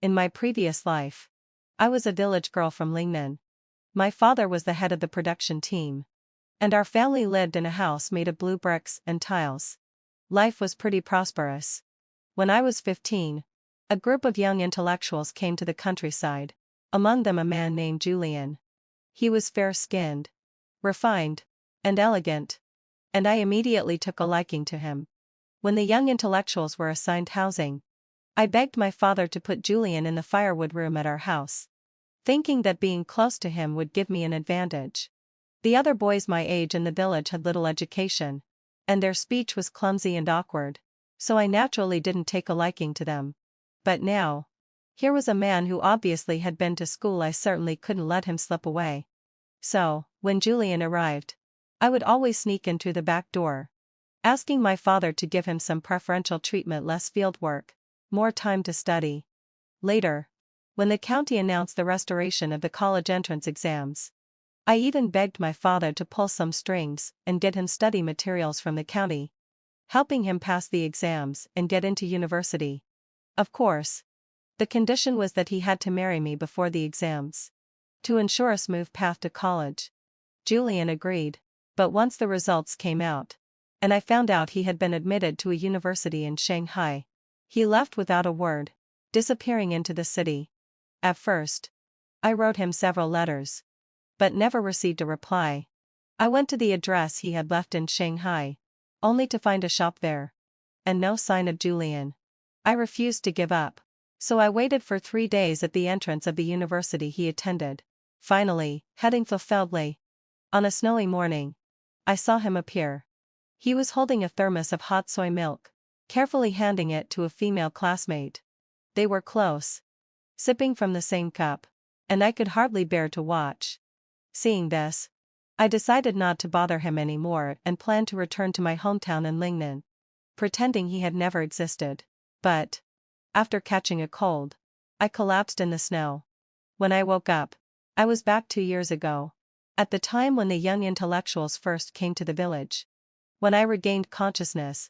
In my previous life, I was a village girl from Lingnan. My father was the head of the production team. And our family lived in a house made of blue bricks and tiles. Life was pretty prosperous. When I was 15, a group of young intellectuals came to the countryside, among them a man named Julian. He was fair-skinned, refined, and elegant, and I immediately took a liking to him. When the young intellectuals were assigned housing, I begged my father to put Julian in the firewood room at our house, thinking that being close to him would give me an advantage. The other boys my age in the village had little education, and their speech was clumsy and awkward, so I naturally didn't take a liking to them. But now, here was a man who obviously had been to school. I certainly couldn't let him slip away. So, when Julian arrived, I would always sneak in through the back door, asking my father to give him some preferential treatment, less field work, more time to study. Later, when the county announced the restoration of the college entrance exams, I even begged my father to pull some strings and get him study materials from the county, helping him pass the exams and get into university. Of course, the condition was that he had to marry me before the exams, to ensure a smooth path to college. Julian agreed, but once the results came out, and I found out he had been admitted to a university in Shanghai, he left without a word, disappearing into the city. At first, I wrote him several letters, but never received a reply. I went to the address he had left in Shanghai, only to find a shop there, and no sign of Julian. I refused to give up, so I waited for 3 days at the entrance of the university he attended. Finally, heading fulfilledly, on a snowy morning, I saw him appear. He was holding a thermos of hot soy milk, carefully handing it to a female classmate. They were close, sipping from the same cup, and I could hardly bear to watch. Seeing this, I decided not to bother him anymore and planned to return to my hometown in Lingnan, pretending he had never existed. But, after catching a cold, I collapsed in the snow. When I woke up, I was back 2 years ago, at the time when the young intellectuals first came to the village. When I regained consciousness,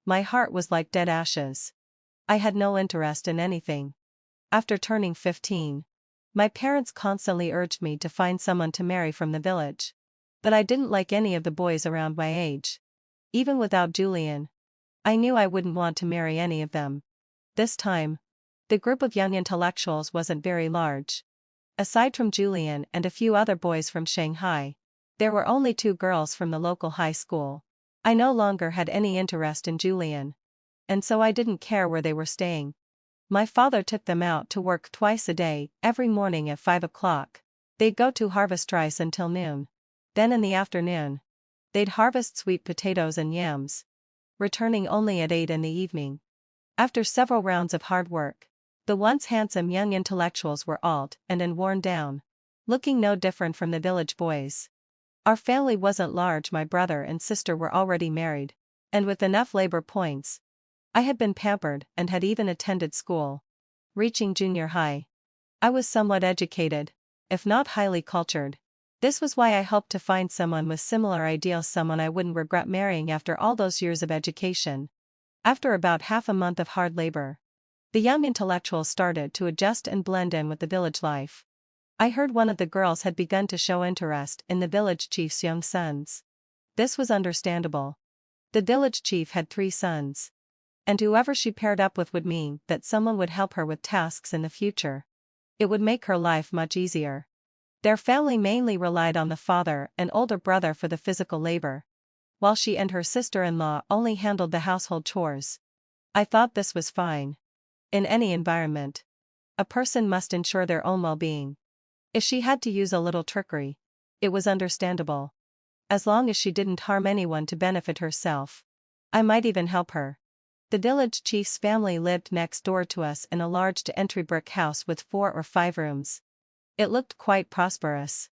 my heart was like dead ashes. I had no interest in anything. After turning 15, my parents constantly urged me to find someone to marry from the village. But I didn't like any of the boys around my age. Even without Julian, I knew I wouldn't want to marry any of them. This time, the group of young intellectuals wasn't very large. Aside from Julian and a few other boys from Shanghai, there were only 2 girls from the local high school. I no longer had any interest in Julian, and so I didn't care where they were staying. My father took them out to work twice a day, every morning at 5 o'clock. They'd go to harvest rice until noon. Then in the afternoon, they'd harvest sweet potatoes and yams, returning only at 8 in the evening. After several rounds of hard work, the once handsome young intellectuals were old and worn down, looking no different from the village boys. Our family wasn't large. My brother and sister were already married, and with enough labor points, I had been pampered and had even attended school. Reaching junior high, I was somewhat educated, if not highly cultured. This was why I hoped to find someone with similar ideals, someone I wouldn't regret marrying after all those years of education. After about half a month of hard labor, the young intellectuals started to adjust and blend in with the village life. I heard one of the girls had begun to show interest in the village chief's young sons. This was understandable. The village chief had 3 sons, and whoever she paired up with would mean that someone would help her with tasks in the future. It would make her life much easier. Their family mainly relied on the father and older brother for the physical labor, while she and her sister-in-law only handled the household chores. I thought this was fine. In any environment, a person must ensure their own well-being. If she had to use a little trickery, it was understandable. As long as she didn't harm anyone to benefit herself, I might even help her. The village chief's family lived next door to us in a large two-entry brick house with 4 or 5 rooms. It looked quite prosperous.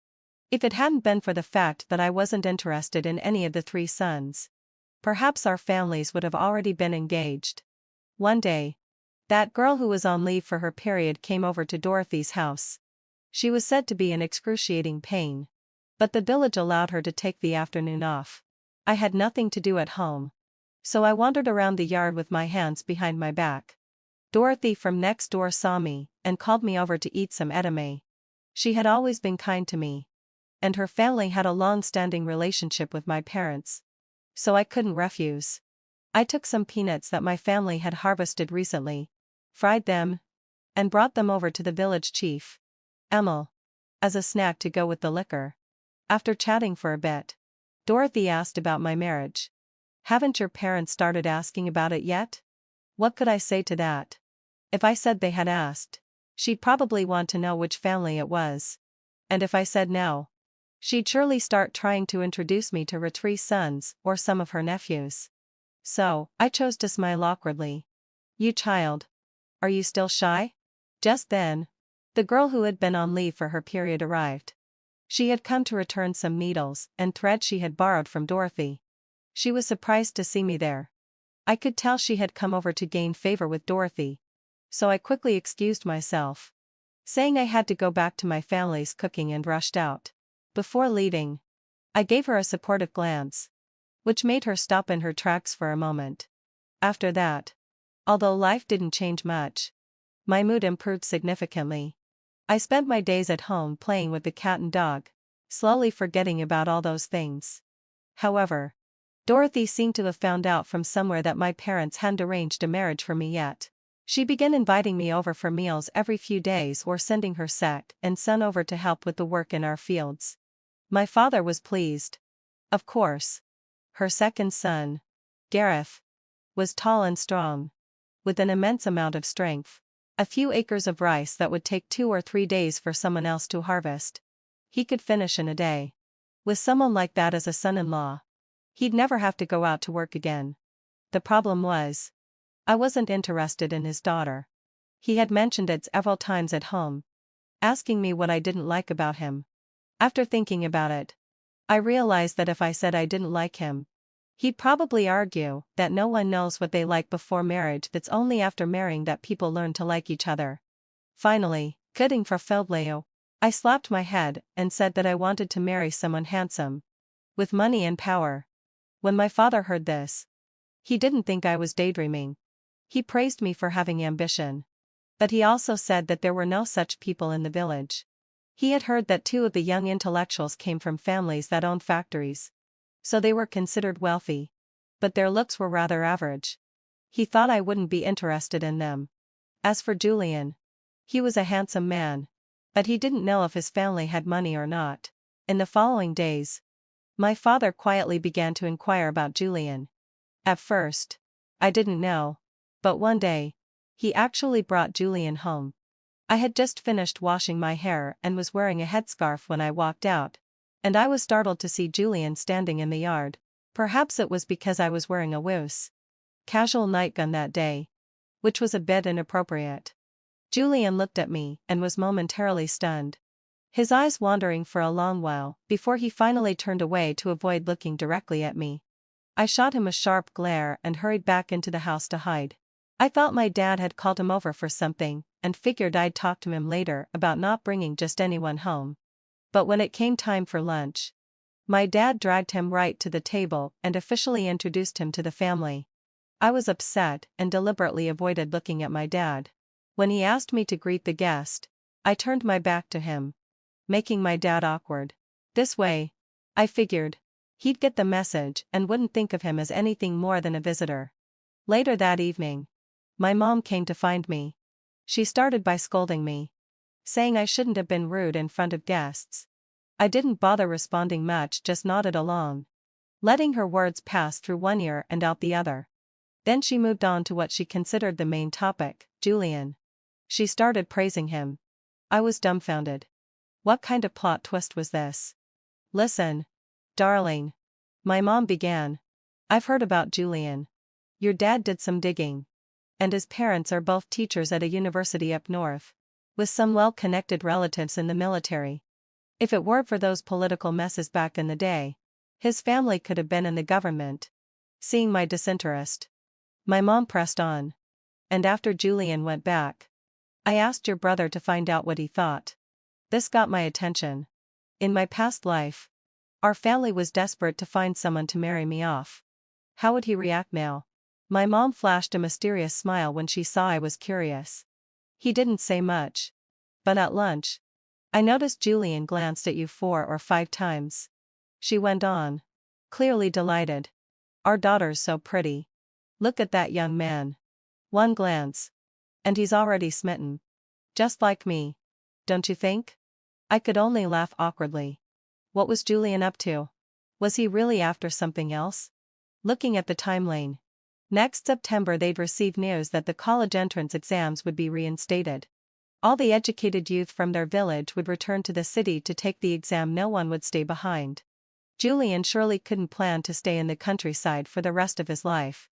If it hadn't been for the fact that I wasn't interested in any of the 3 sons, perhaps our families would have already been engaged. One day, that girl who was on leave for her period came over to Dorothy's house. She was said to be in excruciating pain, but the village allowed her to take the afternoon off. I had nothing to do at home, so I wandered around the yard with my hands behind my back. Dorothy from next door saw me and called me over to eat some edamame. She had always been kind to me, and her family had a long-standing relationship with my parents, so I couldn't refuse. I took some peanuts that my family had harvested recently, fried them, and brought them over to the village chief, Emil, as a snack to go with the liquor. After chatting for a bit, Dorothy asked about my marriage. "Haven't your parents started asking about it yet?" What could I say to that? If I said they had asked, she'd probably want to know which family it was. And if I said no, she'd surely start trying to introduce me to Ratree's sons or some of her nephews. So, I chose to smile awkwardly. "You child. Are you still shy?" Just then, the girl who had been on leave for her period arrived. She had come to return some needles and thread she had borrowed from Dorothy. She was surprised to see me there. I could tell she had come over to gain favor with Dorothy, so I quickly excused myself, saying I had to go back to my family's cooking, and rushed out. Before leaving, I gave her a supportive glance, which made her stop in her tracks for a moment. After that, although life didn't change much, my mood improved significantly. I spent my days at home playing with the cat and dog, slowly forgetting about all those things. However, Dorothy seemed to have found out from somewhere that my parents hadn't arranged a marriage for me yet. She began inviting me over for meals every few days or sending her sec and son over to help with the work in our fields. My father was pleased. Of course. Her second son, Gareth, was tall and strong, with an immense amount of strength. A few acres of rice that would take 2 or 3 days for someone else to harvest, he could finish in a day. With someone like that as a son-in-law, he'd never have to go out to work again. The problem was, I wasn't interested in his daughter. He had mentioned it several times at home, asking me what I didn't like about him. After thinking about it, I realized that if I said I didn't like him, he'd probably argue that no one knows what they like before marriage, that's only after marrying that people learn to like each other. Finally, cutting for Feldleo, I slapped my head and said that I wanted to marry someone handsome, with money and power. When my father heard this, he didn't think I was daydreaming. He praised me for having ambition. But he also said that there were no such people in the village. He had heard that 2 of the young intellectuals came from families that owned factories, so they were considered wealthy, but their looks were rather average. He thought I wouldn't be interested in them. As for Julian, he was a handsome man, but he didn't know if his family had money or not. In the following days, my father quietly began to inquire about Julian. At first, I didn't know, but one day, he actually brought Julian home. I had just finished washing my hair and was wearing a headscarf when I walked out, and I was startled to see Julian standing in the yard. Perhaps it was because I was wearing a loose, casual nightgown that day, which was a bit inappropriate. Julian looked at me and was momentarily stunned, his eyes wandering for a long while before he finally turned away to avoid looking directly at me. I shot him a sharp glare and hurried back into the house to hide. I thought my dad had called him over for something and figured I'd talk to him later about not bringing just anyone home. But when it came time for lunch, my dad dragged him right to the table and officially introduced him to the family. I was upset and deliberately avoided looking at my dad. When he asked me to greet the guest, I turned my back to him, making my dad awkward. This way, I figured, he'd get the message and wouldn't think of him as anything more than a visitor. Later that evening, my mom came to find me. She started by scolding me, saying I shouldn't have been rude in front of guests. I didn't bother responding much, just nodded along, letting her words pass through one ear and out the other. Then she moved on to what she considered the main topic, Julian. She started praising him. I was dumbfounded. What kind of plot twist was this? "Listen, darling," my mom began. "I've heard about Julian. Your dad did some digging, and his parents are both teachers at a university up north, with some well-connected relatives in the military. If it weren't for those political messes back in the day, his family could have been in the government." Seeing my disinterest, my mom pressed on. "And after Julian went back, I asked your brother to find out what he thought. This got my attention. In my past life, our family was desperate to find someone to marry me off. How would he react now?" My mom flashed a mysterious smile when she saw I was curious. He didn't say much. But at lunch, I noticed Julian glanced at you 4 or 5 times. She went on, clearly delighted. Our daughter's so pretty. Look at that young man. One glance. And he's already smitten. Just like me. Don't you think? I could only laugh awkwardly. What was Julian up to? Was he really after something else? Looking at the timeline. Next September they'd receive news that the college entrance exams would be reinstated. All the educated youth from their village would return to the city to take the exam. No one would stay behind. Julian surely couldn't plan to stay in the countryside for the rest of his life.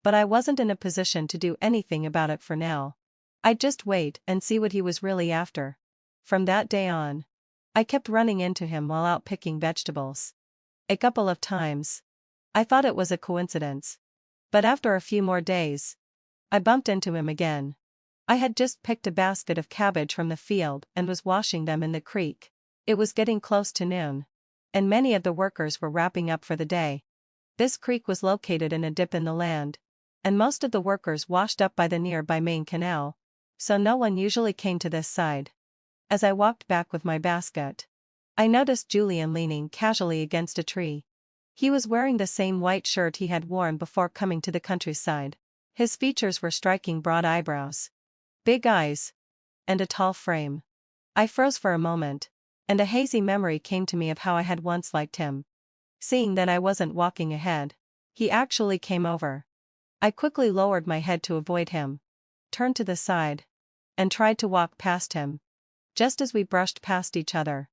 But I wasn't in a position to do anything about it for now. I'd just wait and see what he was really after. From that day on, I kept running into him while out picking vegetables. A couple of times. I thought it was a coincidence. But after a few more days, I bumped into him again. I had just picked a basket of cabbage from the field and was washing them in the creek. It was getting close to noon, and many of the workers were wrapping up for the day. This creek was located in a dip in the land, and most of the workers washed up by the nearby main canal, so no one usually came to this side. As I walked back with my basket, I noticed Julian leaning casually against a tree. He was wearing the same white shirt he had worn before coming to the countryside. His features were striking: broad eyebrows, big eyes, and a tall frame. I froze for a moment, and a hazy memory came to me of how I had once liked him. Seeing that I wasn't walking ahead, he actually came over. I quickly lowered my head to avoid him, turned to the side, and tried to walk past him. Just as we brushed past each other,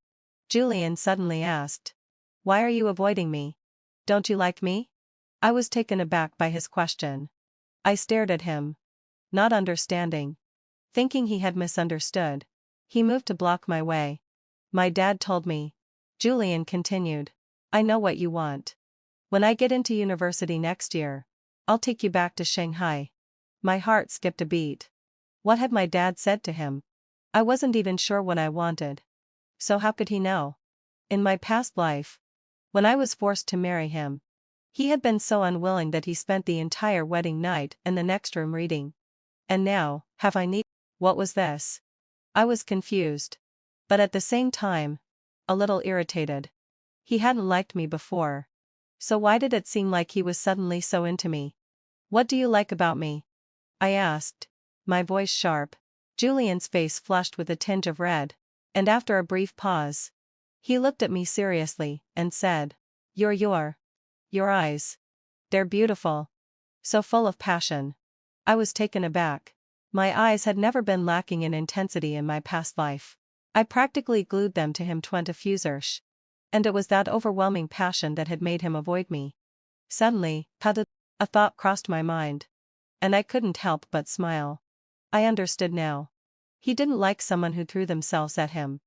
Julian suddenly asked, "Why are you avoiding me? Don't you like me?" I was taken aback by his question. I stared at him, not understanding. Thinking he had misunderstood, he moved to block my way. "My dad told me," Julian continued. "I know what you want. When I get into university next year, I'll take you back to Shanghai." My heart skipped a beat. What had my dad said to him? I wasn't even sure what I wanted. So how could he know? In my past life, when I was forced to marry him, he had been so unwilling that he spent the entire wedding night in the next room reading. And now, what was this? I was confused. But at the same time, a little irritated. He hadn't liked me before. So why did it seem like he was suddenly so into me? "What do you like about me?" I asked, my voice sharp. Julian's face flushed with a tinge of red, and after a brief pause, he looked at me seriously and said, Your eyes. They're beautiful. So full of passion." I was taken aback. My eyes had never been lacking in intensity in my past life. I practically glued them to him 20 and it was that overwhelming passion that had made him avoid me. Suddenly, a thought crossed my mind. And I couldn't help but smile. I understood now. He didn't like someone who threw themselves at him.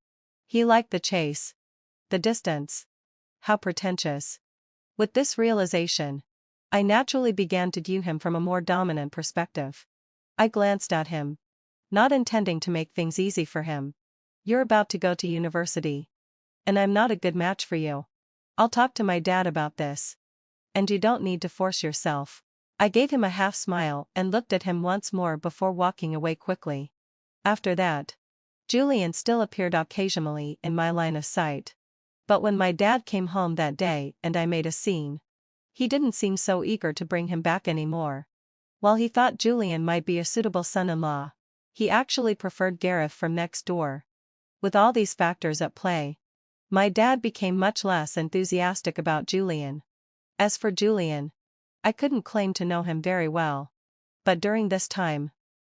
He liked the chase. The distance. How pretentious. With this realization, I naturally began to view him from a more dominant perspective. I glanced at him, not intending to make things easy for him. "You're about to go to university. And I'm not a good match for you. I'll talk to my dad about this. And you don't need to force yourself." I gave him a half smile and looked at him once more before walking away quickly. After that, Julian still appeared occasionally in my line of sight. But when my dad came home that day and I made a scene, he didn't seem so eager to bring him back anymore. While he thought Julian might be a suitable son-in-law, he actually preferred Gareth from next door. With all these factors at play, my dad became much less enthusiastic about Julian. As for Julian, I couldn't claim to know him very well. But during this time,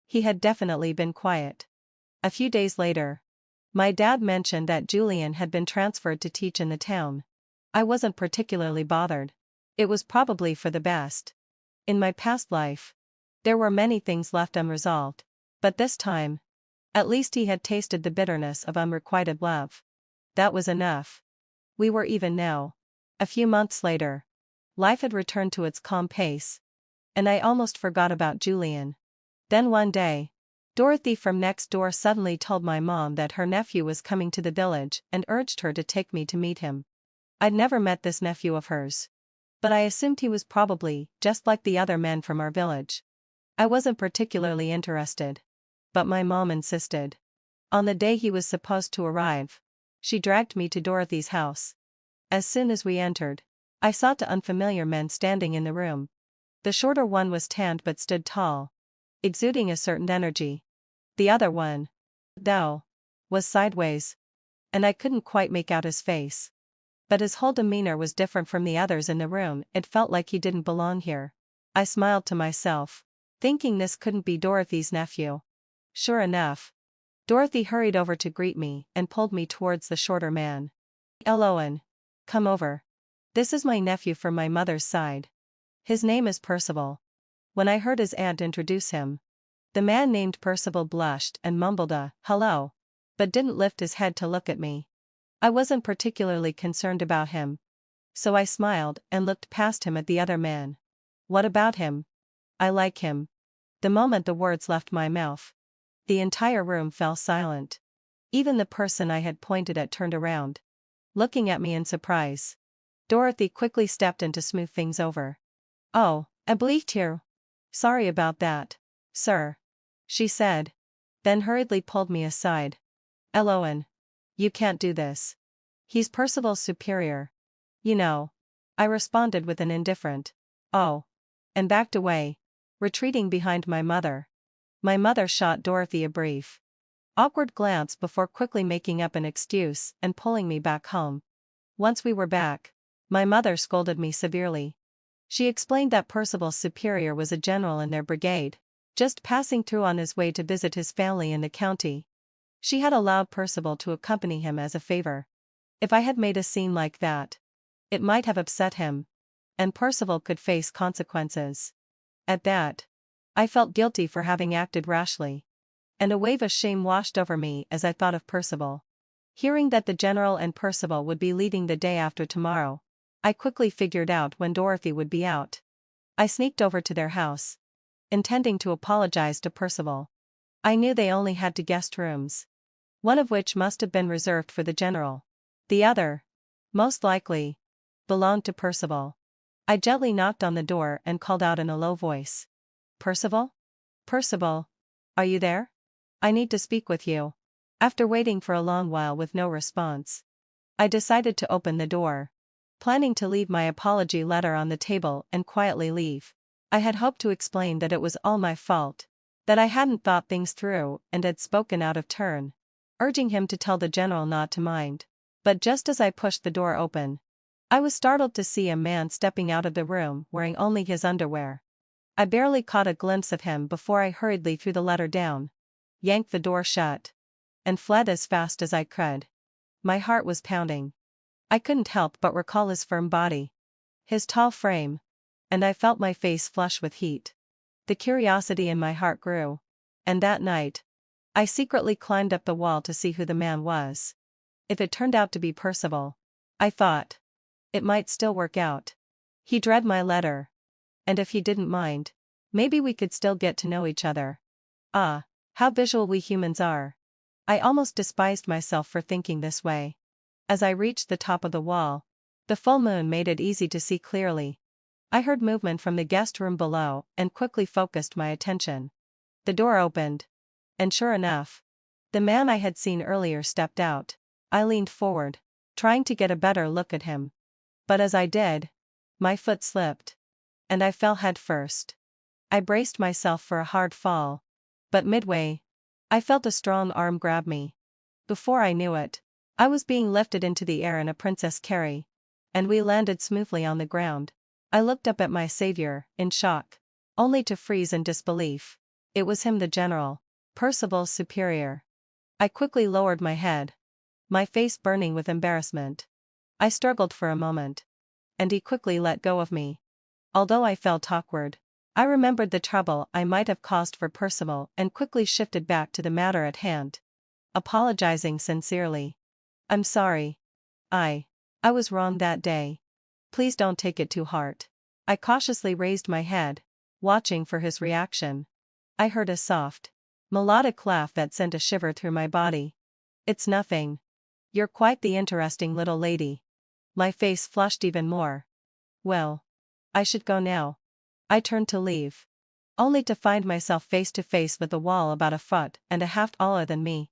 he had definitely been quiet. A few days later, my dad mentioned that Julian had been transferred to teach in the town. I wasn't particularly bothered. It was probably for the best. In my past life, there were many things left unresolved. But this time, at least he had tasted the bitterness of unrequited love. That was enough. We were even now. A few months later, life had returned to its calm pace, and I almost forgot about Julian. Then one day, Dorothy from next door suddenly told my mom that her nephew was coming to the village and urged her to take me to meet him. I'd never met this nephew of hers. but I assumed he was probably just like the other men from our village. I wasn't particularly interested. But my mom insisted. On the day he was supposed to arrive, she dragged me to Dorothy's house. As soon as we entered, I saw two unfamiliar men standing in the room. The shorter one was tanned but stood tall, exuding a certain energy. The other one, though, was sideways, and I couldn't quite make out his face. But his whole demeanor was different from the others in the room. It felt like he didn't belong here. I smiled to myself, thinking this couldn't be Dorothy's nephew. Sure enough, Dorothy hurried over to greet me and pulled me towards the shorter man. "Eloan, come over. This is my nephew from my mother's side. His name is Percival." When I heard his aunt introduce him, the man named Percival blushed and mumbled a "hello," but didn't lift his head to look at me. I wasn't particularly concerned about him, so I smiled and looked past him at the other man. "What about him?" "I like him." The moment the words left my mouth, the entire room fell silent. Even the person I had pointed at turned around, looking at me in surprise. Dorothy quickly stepped in to smooth things over. "Oh, I believed here. Sorry about that, sir," she said, then hurriedly pulled me aside. "Eloan, you can't do this. He's Percival's superior. You know," I responded with an indifferent "oh," and backed away, retreating behind my mother. My mother shot Dorothy a brief, awkward glance before quickly making up an excuse and pulling me back home. Once we were back, my mother scolded me severely. She explained that Percival's superior was a general in their brigade, just passing through on his way to visit his family in the county. She had allowed Percival to accompany him as a favor. If I had made a scene like that, it might have upset him, and Percival could face consequences. At that, I felt guilty for having acted rashly, and a wave of shame washed over me as I thought of Percival. Hearing that the general and Percival would be leaving the day after tomorrow, I quickly figured out when Dorothy would be out. I sneaked over to their house, intending to apologize to Percival. I knew they only had two guest rooms, one of which must have been reserved for the general. The other, most likely, belonged to Percival. I gently knocked on the door and called out in a low voice. "Percival? Percival? Are you there? I need to speak with you." After waiting for a long while with no response, I decided to open the door, planning to leave my apology letter on the table and quietly leave. I had hoped to explain that it was all my fault, that I hadn't thought things through and had spoken out of turn, urging him to tell the general not to mind. But just as I pushed the door open, I was startled to see a man stepping out of the room wearing only his underwear. I barely caught a glimpse of him before I hurriedly threw the letter down, yanked the door shut, and fled as fast as I could. My heart was pounding. I couldn't help but recall his firm body, his tall frame, and I felt my face flush with heat. The curiosity in my heart grew, and that night, I secretly climbed up the wall to see who the man was. If it turned out to be Percival, I thought, it might still work out. He'd read my letter, and if he didn't mind, maybe we could still get to know each other. Ah, how visual we humans are. I almost despised myself for thinking this way. As I reached the top of the wall, the full moon made it easy to see clearly. I heard movement from the guest room below and quickly focused my attention. The door opened, and sure enough, the man I had seen earlier stepped out. I leaned forward, trying to get a better look at him. But as I did, my foot slipped, and I fell head first. I braced myself for a hard fall, but midway, I felt a strong arm grab me. Before I knew it, I was being lifted into the air in a princess carry, and we landed smoothly on the ground. I looked up at my savior, in shock, only to freeze in disbelief. It was him, the general, Percival's superior. I quickly lowered my head, my face burning with embarrassment. I struggled for a moment, and he quickly let go of me. Although I felt awkward, I remembered the trouble I might have caused for Percival and quickly shifted back to the matter at hand, apologizing sincerely. "I'm sorry. I was wrong that day. Please don't take it to heart." I cautiously raised my head, watching for his reaction. I heard a soft, melodic laugh that sent a shiver through my body. "It's nothing. You're quite the interesting little lady." My face flushed even more. "Well, I should go now. I turned to leave, only to find myself face to face with the wall about a foot and a half taller than me.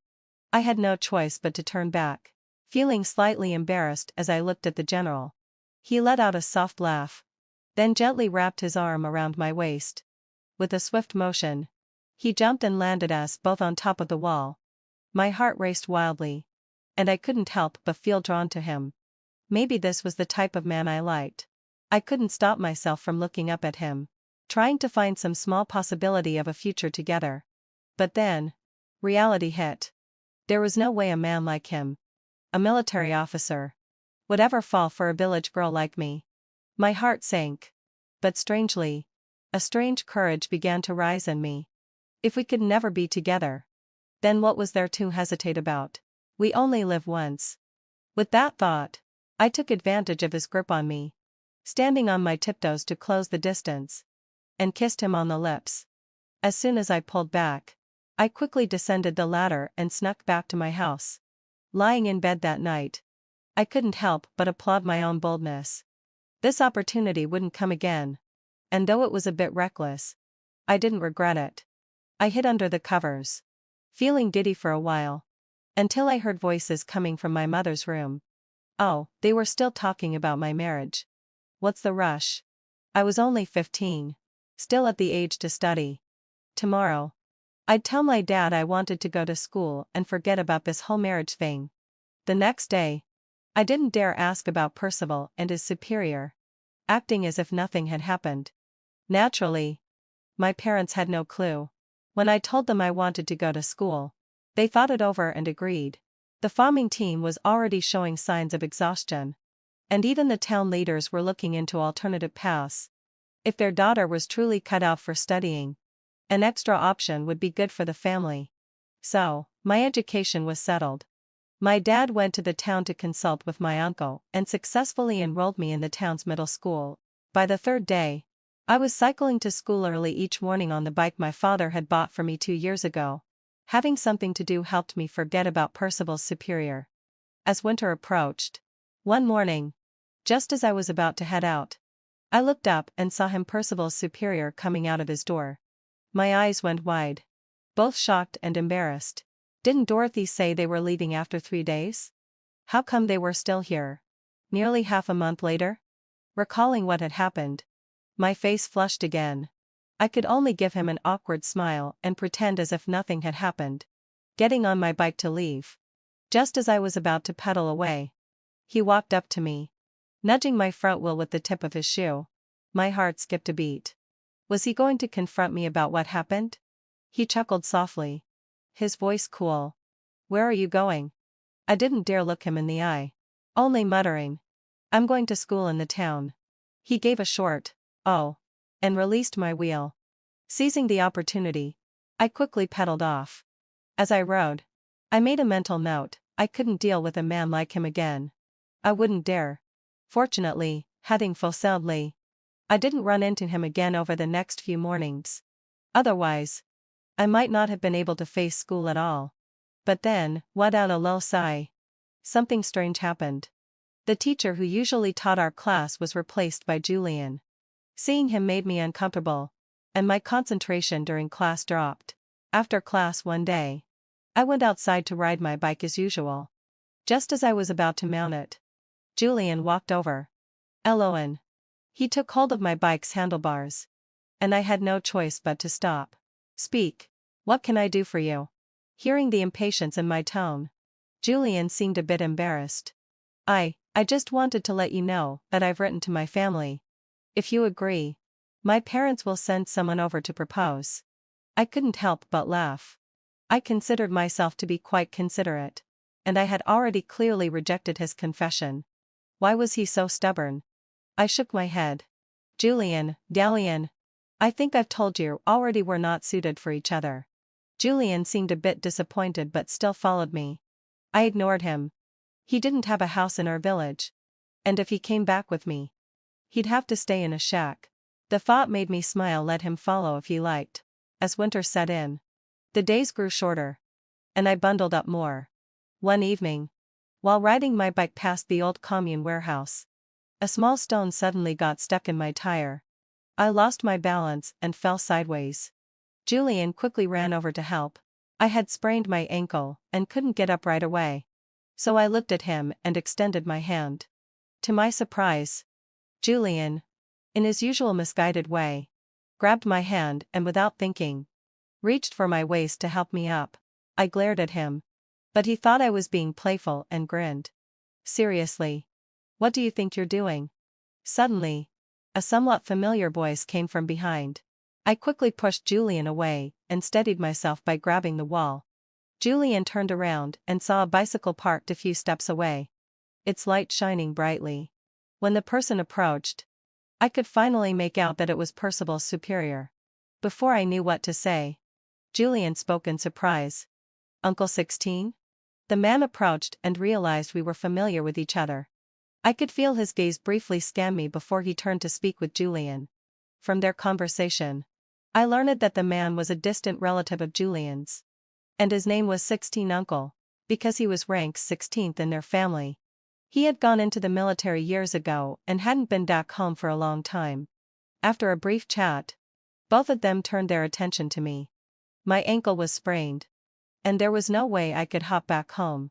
I had no choice but to turn back, feeling slightly embarrassed as I looked at the general. He let out a soft laugh, then gently wrapped his arm around my waist. With a swift motion, he jumped and landed us both on top of the wall. My heart raced wildly, and I couldn't help but feel drawn to him. Maybe this was the type of man I liked. I couldn't stop myself from looking up at him, trying to find some small possibility of a future together. But then, reality hit. There was no way a man like him, a military officer, would ever fall for a village girl like me. My heart sank. But strangely, a strange courage began to rise in me. If we could never be together, then what was there to hesitate about? We only live once. With that thought, I took advantage of his grip on me, standing on my tiptoes to close the distance, and kissed him on the lips. As soon as I pulled back, I quickly descended the ladder and snuck back to my house. Lying in bed that night, I couldn't help but applaud my own boldness. This opportunity wouldn't come again, and though it was a bit reckless, I didn't regret it. I hid under the covers, feeling giddy for a while, until I heard voices coming from my mother's room. Oh, they were still talking about my marriage. What's the rush? I was only 15, still at the age to study. Tomorrow, I'd tell my dad I wanted to go to school and forget about this whole marriage thing. The next day, I didn't dare ask about Percival and his superior, acting as if nothing had happened. Naturally, my parents had no clue. When I told them I wanted to go to school, they thought it over and agreed. The farming team was already showing signs of exhaustion, and even the town leaders were looking into alternative paths. If their daughter was truly cut out for studying, an extra option would be good for the family. So, my education was settled. My dad went to the town to consult with my uncle and successfully enrolled me in the town's middle school. By the third day, I was cycling to school early each morning on the bike my father had bought for me 2 years ago. Having something to do helped me forget about Percival's superior. As winter approached, one morning, just as I was about to head out, I looked up and saw him, Percival's superior, coming out of his door. My eyes went wide, both shocked and embarrassed. Didn't Dorothy say they were leaving after 3 days? How come they were still here? Nearly half a month later? Recalling what had happened, my face flushed again. I could only give him an awkward smile and pretend as if nothing had happened. Getting on my bike to leave, just as I was about to pedal away, he walked up to me, nudging my front wheel with the tip of his shoe. My heart skipped a beat. Was he going to confront me about what happened? He chuckled softly, his voice cool. Where are you going? I didn't dare look him in the eye, only muttering, I'm going to school in the town. He gave a short, oh, and released my wheel. Seizing the opportunity, I quickly pedaled off. As I rode, I made a mental note, I couldn't deal with a man like him again. I wouldn't dare. Fortunately, heading southly, I didn't run into him again over the next few mornings. Otherwise, I might not have been able to face school at all. But then, let out a low sigh. Something strange happened. The teacher who usually taught our class was replaced by Julian. Seeing him made me uncomfortable, and my concentration during class dropped. After class one day, I went outside to ride my bike as usual. Just as I was about to mount it, Julian walked over. Eloan. He took hold of my bike's handlebars, and I had no choice but to stop. Speak. What can I do for you? Hearing the impatience in my tone, Julian seemed a bit embarrassed. I just wanted to let you know that I've written to my family. If you agree, my parents will send someone over to propose. I couldn't help but laugh. I considered myself to be quite considerate, and I had already clearly rejected his confession. Why was he so stubborn? I shook my head. Julian, I think I've told you already we're not suited for each other. Julian seemed a bit disappointed but still followed me. I ignored him. He didn't have a house in our village, and if he came back with me, he'd have to stay in a shack. The thought made me smile. Let him follow if he liked. As winter set in, the days grew shorter, and I bundled up more. One evening, while riding my bike past the old commune warehouse, A small stone suddenly got stuck in my tire. I lost my balance and fell sideways. Julian quickly ran over to help. I had sprained my ankle and couldn't get up right away. So I looked at him and extended my hand. To my surprise, Julian, in his usual misguided way, grabbed my hand and without thinking, reached for my waist to help me up. I glared at him. But he thought I was being playful and grinned. Seriously? What do you think you're doing? Suddenly, a somewhat familiar voice came from behind. I quickly pushed Julian away and steadied myself by grabbing the wall. Julian turned around and saw a bicycle parked a few steps away, its light shining brightly. When the person approached, I could finally make out that it was Percival's superior. Before I knew what to say, Julian spoke in surprise. Uncle 16? The man approached and realized we were familiar with each other. I could feel his gaze briefly scan me before he turned to speak with Julian. From their conversation, I learned that the man was a distant relative of Julian's. And his name was 16 Uncle, because he was ranked 16th in their family. He had gone into the military years ago and hadn't been back home for a long time. After a brief chat, both of them turned their attention to me. My ankle was sprained, and there was no way I could hop back home.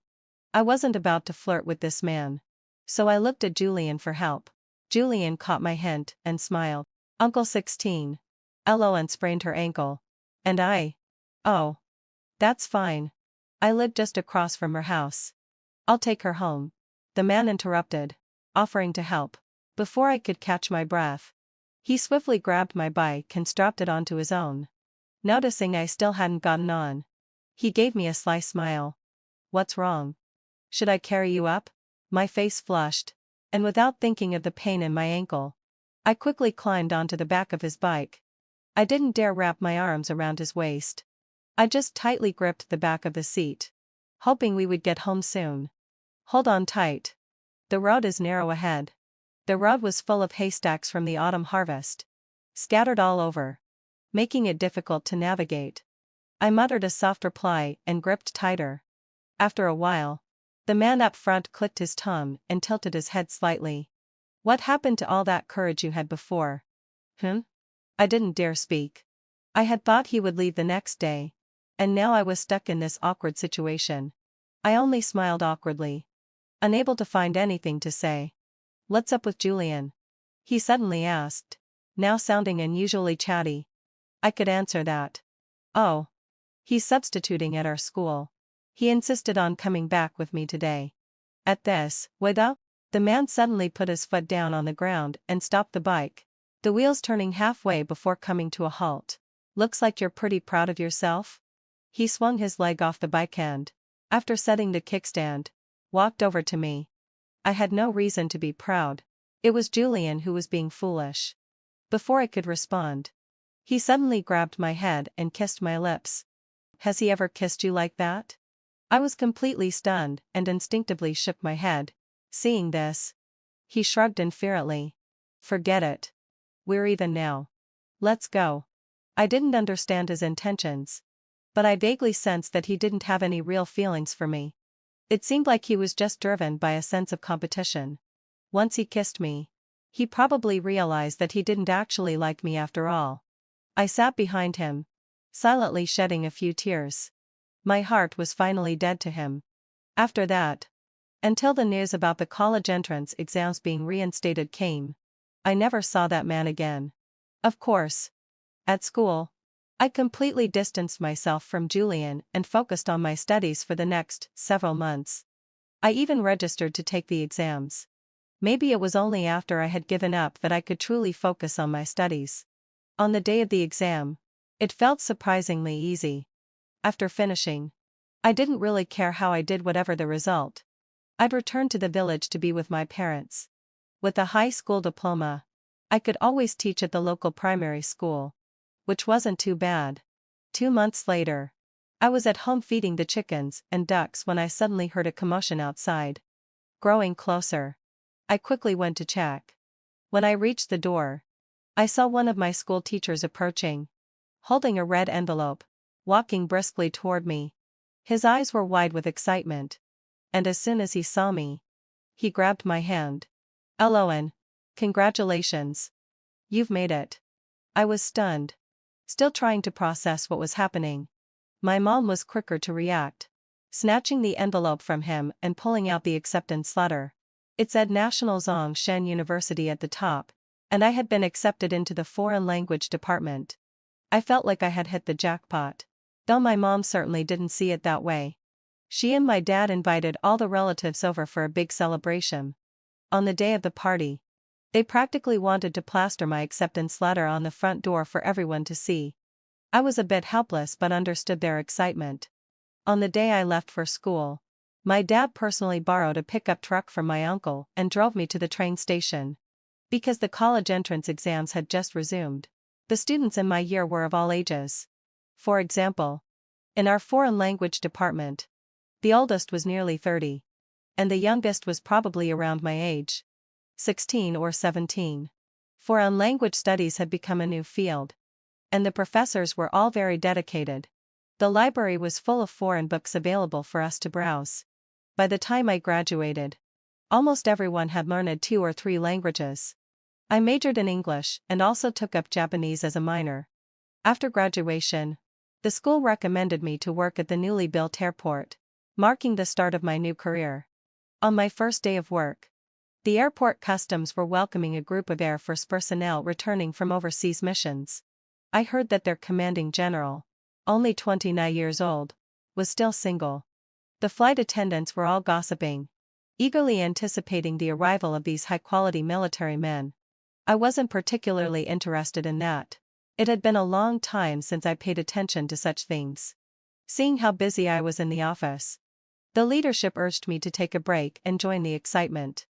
I wasn't about to flirt with this man. So I looked at Julian for help. Julian caught my hint and smiled. Uncle 16. Eloane sprained her ankle. And oh. That's fine. I live just across from her house. I'll take her home. The man interrupted, offering to help. Before I could catch my breath, he swiftly grabbed my bike and strapped it onto his own. Noticing I still hadn't gotten on, he gave me a sly smile. What's wrong? Should I carry you up? My face flushed, and without thinking of the pain in my ankle, I quickly climbed onto the back of his bike. I didn't dare wrap my arms around his waist. I just tightly gripped the back of the seat, hoping we would get home soon. Hold on tight. The road is narrow ahead. The road was full of haystacks from the autumn harvest, scattered all over, making it difficult to navigate. I muttered a soft reply and gripped tighter. After a while, the man up front clicked his tongue and tilted his head slightly. What happened to all that courage you had before? I didn't dare speak. I had thought he would leave the next day, and now I was stuck in this awkward situation. I only smiled awkwardly, unable to find anything to say. What's up with Julian? He suddenly asked, now sounding unusually chatty. I could answer that. Oh. He's substituting at our school. He insisted on coming back with me today. At this, the man suddenly put his foot down on the ground and stopped the bike, the wheels turning halfway before coming to a halt. Looks like you're pretty proud of yourself? He swung his leg off the bike and, after setting the kickstand, walked over to me. I had no reason to be proud. It was Julian who was being foolish. Before I could respond, he suddenly grabbed my head and kissed my lips. Has he ever kissed you like that? I was completely stunned and instinctively shook my head. Seeing this, he shrugged infuriately. Forget it. We're even now. Let's go. I didn't understand his intentions, but I vaguely sensed that he didn't have any real feelings for me. It seemed like he was just driven by a sense of competition. Once he kissed me, he probably realized that he didn't actually like me after all. I sat behind him, silently shedding a few tears. My heart was finally dead to him. After that, until the news about the college entrance exams being reinstated came, I never saw that man again. Of course, at school, I completely distanced myself from Julian and focused on my studies for the next several months. I even registered to take the exams. Maybe it was only after I had given up that I could truly focus on my studies. On the day of the exam, it felt surprisingly easy. After finishing, I didn't really care how I did whatever the result. I'd return to the village to be with my parents. With a high school diploma, I could always teach at the local primary school, which wasn't too bad. 2 months later, I was at home feeding the chickens and ducks when I suddenly heard a commotion outside. Growing closer, I quickly went to check. When I reached the door, I saw one of my school teachers approaching, holding a red envelope, walking briskly toward me. His eyes were wide with excitement, and as soon as he saw me, he grabbed my hand. Eloane, Congratulations. You've made it. I was stunned. Still trying to process what was happening. My mom was quicker to react. Snatching the envelope from him and pulling out the acceptance letter. It said National Zhongshan University at the top, and I had been accepted into the foreign language department. I felt like I had hit the jackpot. Though my mom certainly didn't see it that way. She and my dad invited all the relatives over for a big celebration. On the day of the party, they practically wanted to plaster my acceptance letter on the front door for everyone to see. I was a bit helpless but understood their excitement. On the day I left for school, my dad personally borrowed a pickup truck from my uncle and drove me to the train station. Because the college entrance exams had just resumed, the students in my year were of all ages. For example, in our foreign language department, the oldest was nearly 30. And the youngest was probably around my age. 16 or 17. Foreign language studies had become a new field. And the professors were all very dedicated. The library was full of foreign books available for us to browse. By the time I graduated, almost everyone had learned 2 or 3 languages. I majored in English and also took up Japanese as a minor. After graduation, the school recommended me to work at the newly built airport, marking the start of my new career. On my first day of work, the airport customs were welcoming a group of Air Force personnel returning from overseas missions. I heard that their commanding general, only 29 years old, was still single. The flight attendants were all gossiping, eagerly anticipating the arrival of these high-quality military men. I wasn't particularly interested in that. It had been a long time since I paid attention to such things. Seeing how busy I was in the office, the leadership urged me to take a break and join the excitement.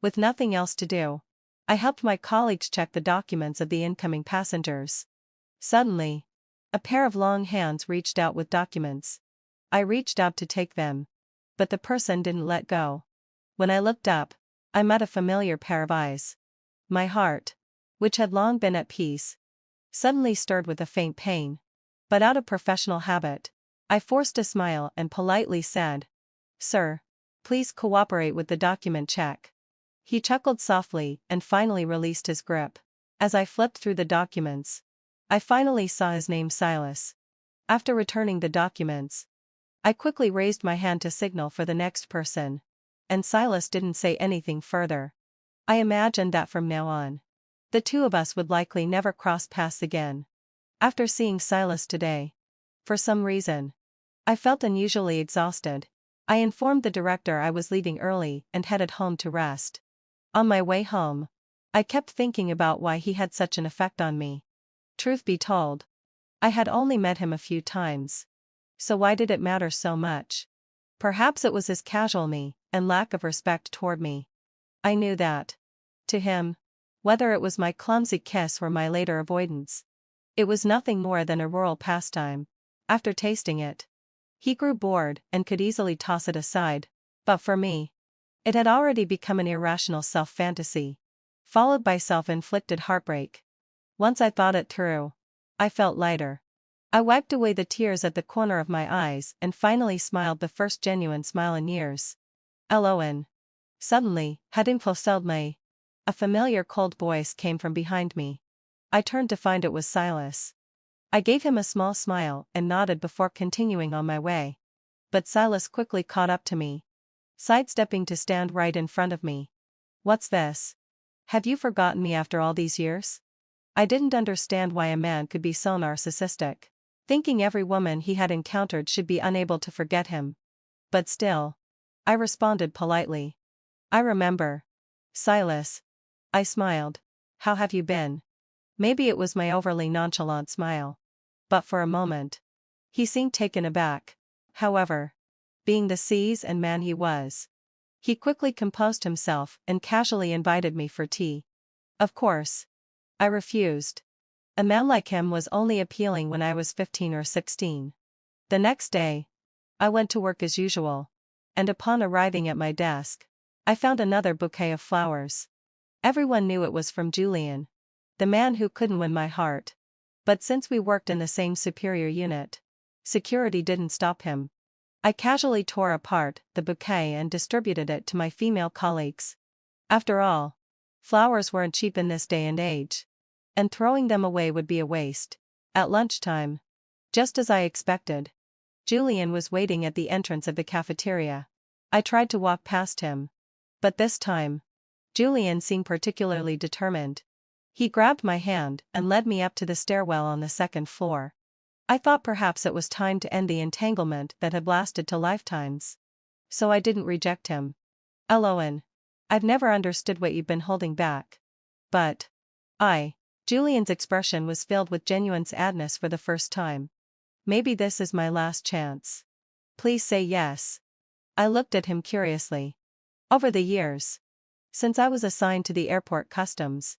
With nothing else to do, I helped my colleagues check the documents of the incoming passengers. Suddenly, a pair of long hands reached out with documents. I reached out to take them, but the person didn't let go. When I looked up, I met a familiar pair of eyes. My heart, which had long been at peace, suddenly stirred with a faint pain. But out of professional habit, I forced a smile and politely said, "Sir, please cooperate with the document check." He chuckled softly and finally released his grip. As I flipped through the documents, I finally saw his name, Silas. After returning the documents, I quickly raised my hand to signal for the next person, and Silas didn't say anything further. I imagined that from now on, the two of us would likely never cross paths again. After seeing Silas today, for some reason, I felt unusually exhausted. I informed the director I was leaving early and headed home to rest. On my way home, I kept thinking about why he had such an effect on me. Truth be told, I had only met him a few times. So why did it matter so much? Perhaps it was his casualness and lack of respect toward me. I knew that, to him, whether it was my clumsy kiss or my later avoidance, it was nothing more than a rural pastime. After tasting it, he grew bored and could easily toss it aside, but for me, it had already become an irrational self-fantasy, followed by self-inflicted heartbreak. Once I thought it through, I felt lighter. I wiped away the tears at the corner of my eyes and finally smiled, the first genuine smile in years. "Eloan." Suddenly, heading fulfilled me. A familiar cold voice came from behind me. I turned to find it was Silas. I gave him a small smile and nodded before continuing on my way. But Silas quickly caught up to me, sidestepping to stand right in front of me. "What's this? Have you forgotten me after all these years?" I didn't understand why a man could be so narcissistic, thinking every woman he had encountered should be unable to forget him. But still, I responded politely. "I remember. Silas." I smiled. "How have you been?" Maybe it was my overly nonchalant smile. But for a moment, he seemed taken aback. However, being the seasoned man he was, he quickly composed himself and casually invited me for tea. Of course, I refused. A man like him was only appealing when I was 15 or 16. The next day, I went to work as usual, and upon arriving at my desk, I found another bouquet of flowers. Everyone knew it was from Julian, the man who couldn't win my heart. But since we worked in the same superior unit, security didn't stop him. I casually tore apart the bouquet and distributed it to my female colleagues. After all, Flowers weren't cheap in this day and age. And throwing them away would be a waste. At lunchtime, just as I expected, Julian was waiting at the entrance of the cafeteria. I tried to walk past him. But this time, Julian seemed particularly determined. He grabbed my hand and led me up to the stairwell on the second floor. I thought perhaps it was time to end the entanglement that had lasted to lifetimes. So I didn't reject him. Eloan, I've never understood what you've been holding back. But Julian's expression was filled with genuine sadness for the first time. Maybe this is my last chance. Please say yes. I looked at him curiously. Over the years, since I was assigned to the airport customs,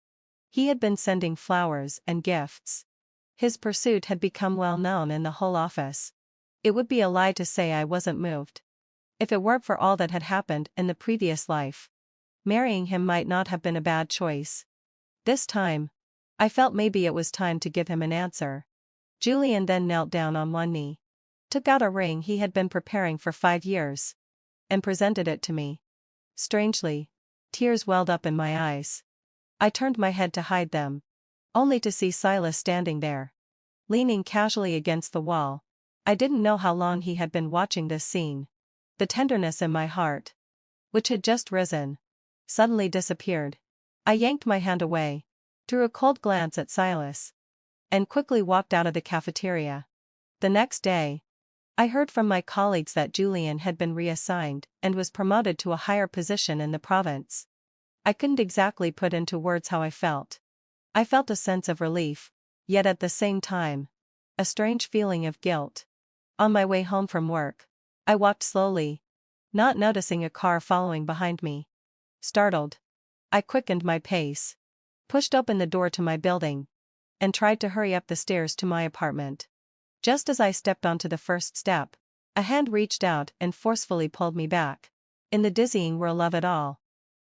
he had been sending flowers and gifts. His pursuit had become well known in the whole office. It would be a lie to say I wasn't moved. If it weren't for all that had happened in the previous life, marrying him might not have been a bad choice. This time, I felt maybe it was time to give him an answer. Julian then knelt down on one knee, took out a ring he had been preparing for 5 years, and presented it to me. Strangely, tears welled up in my eyes. I turned my head to hide them, only to see Silas standing there, leaning casually against the wall. I didn't know how long he had been watching this scene. The tenderness in my heart, which had just risen, suddenly disappeared. I yanked my hand away, threw a cold glance at Silas, and quickly walked out of the cafeteria. The next day, I heard from my colleagues that Julian had been reassigned and was promoted to a higher position in the province. I couldn't exactly put into words how I felt. I felt a sense of relief, yet at the same time, a strange feeling of guilt. On my way home from work, I walked slowly, not noticing a car following behind me. Startled, I quickened my pace, pushed open the door to my building, and tried to hurry up the stairs to my apartment. Just as I stepped onto the first step, a hand reached out and forcefully pulled me back. In the dizzying whirl of it all,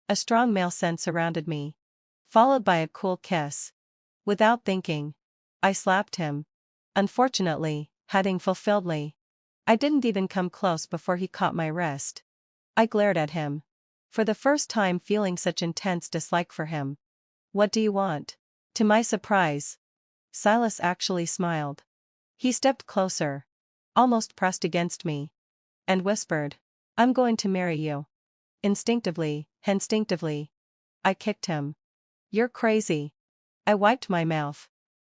a strong male scent surrounded me, followed by a cool kiss. Without thinking, I slapped him. Unfortunately, having fulfilledly, I didn't even come close before he caught my wrist. I glared at him, for the first time feeling such intense dislike for him. What do you want? To my surprise, Silas actually smiled. He stepped closer, almost pressed against me, and whispered, I'm going to marry you. Instinctively, I kicked him. You're crazy. I wiped my mouth,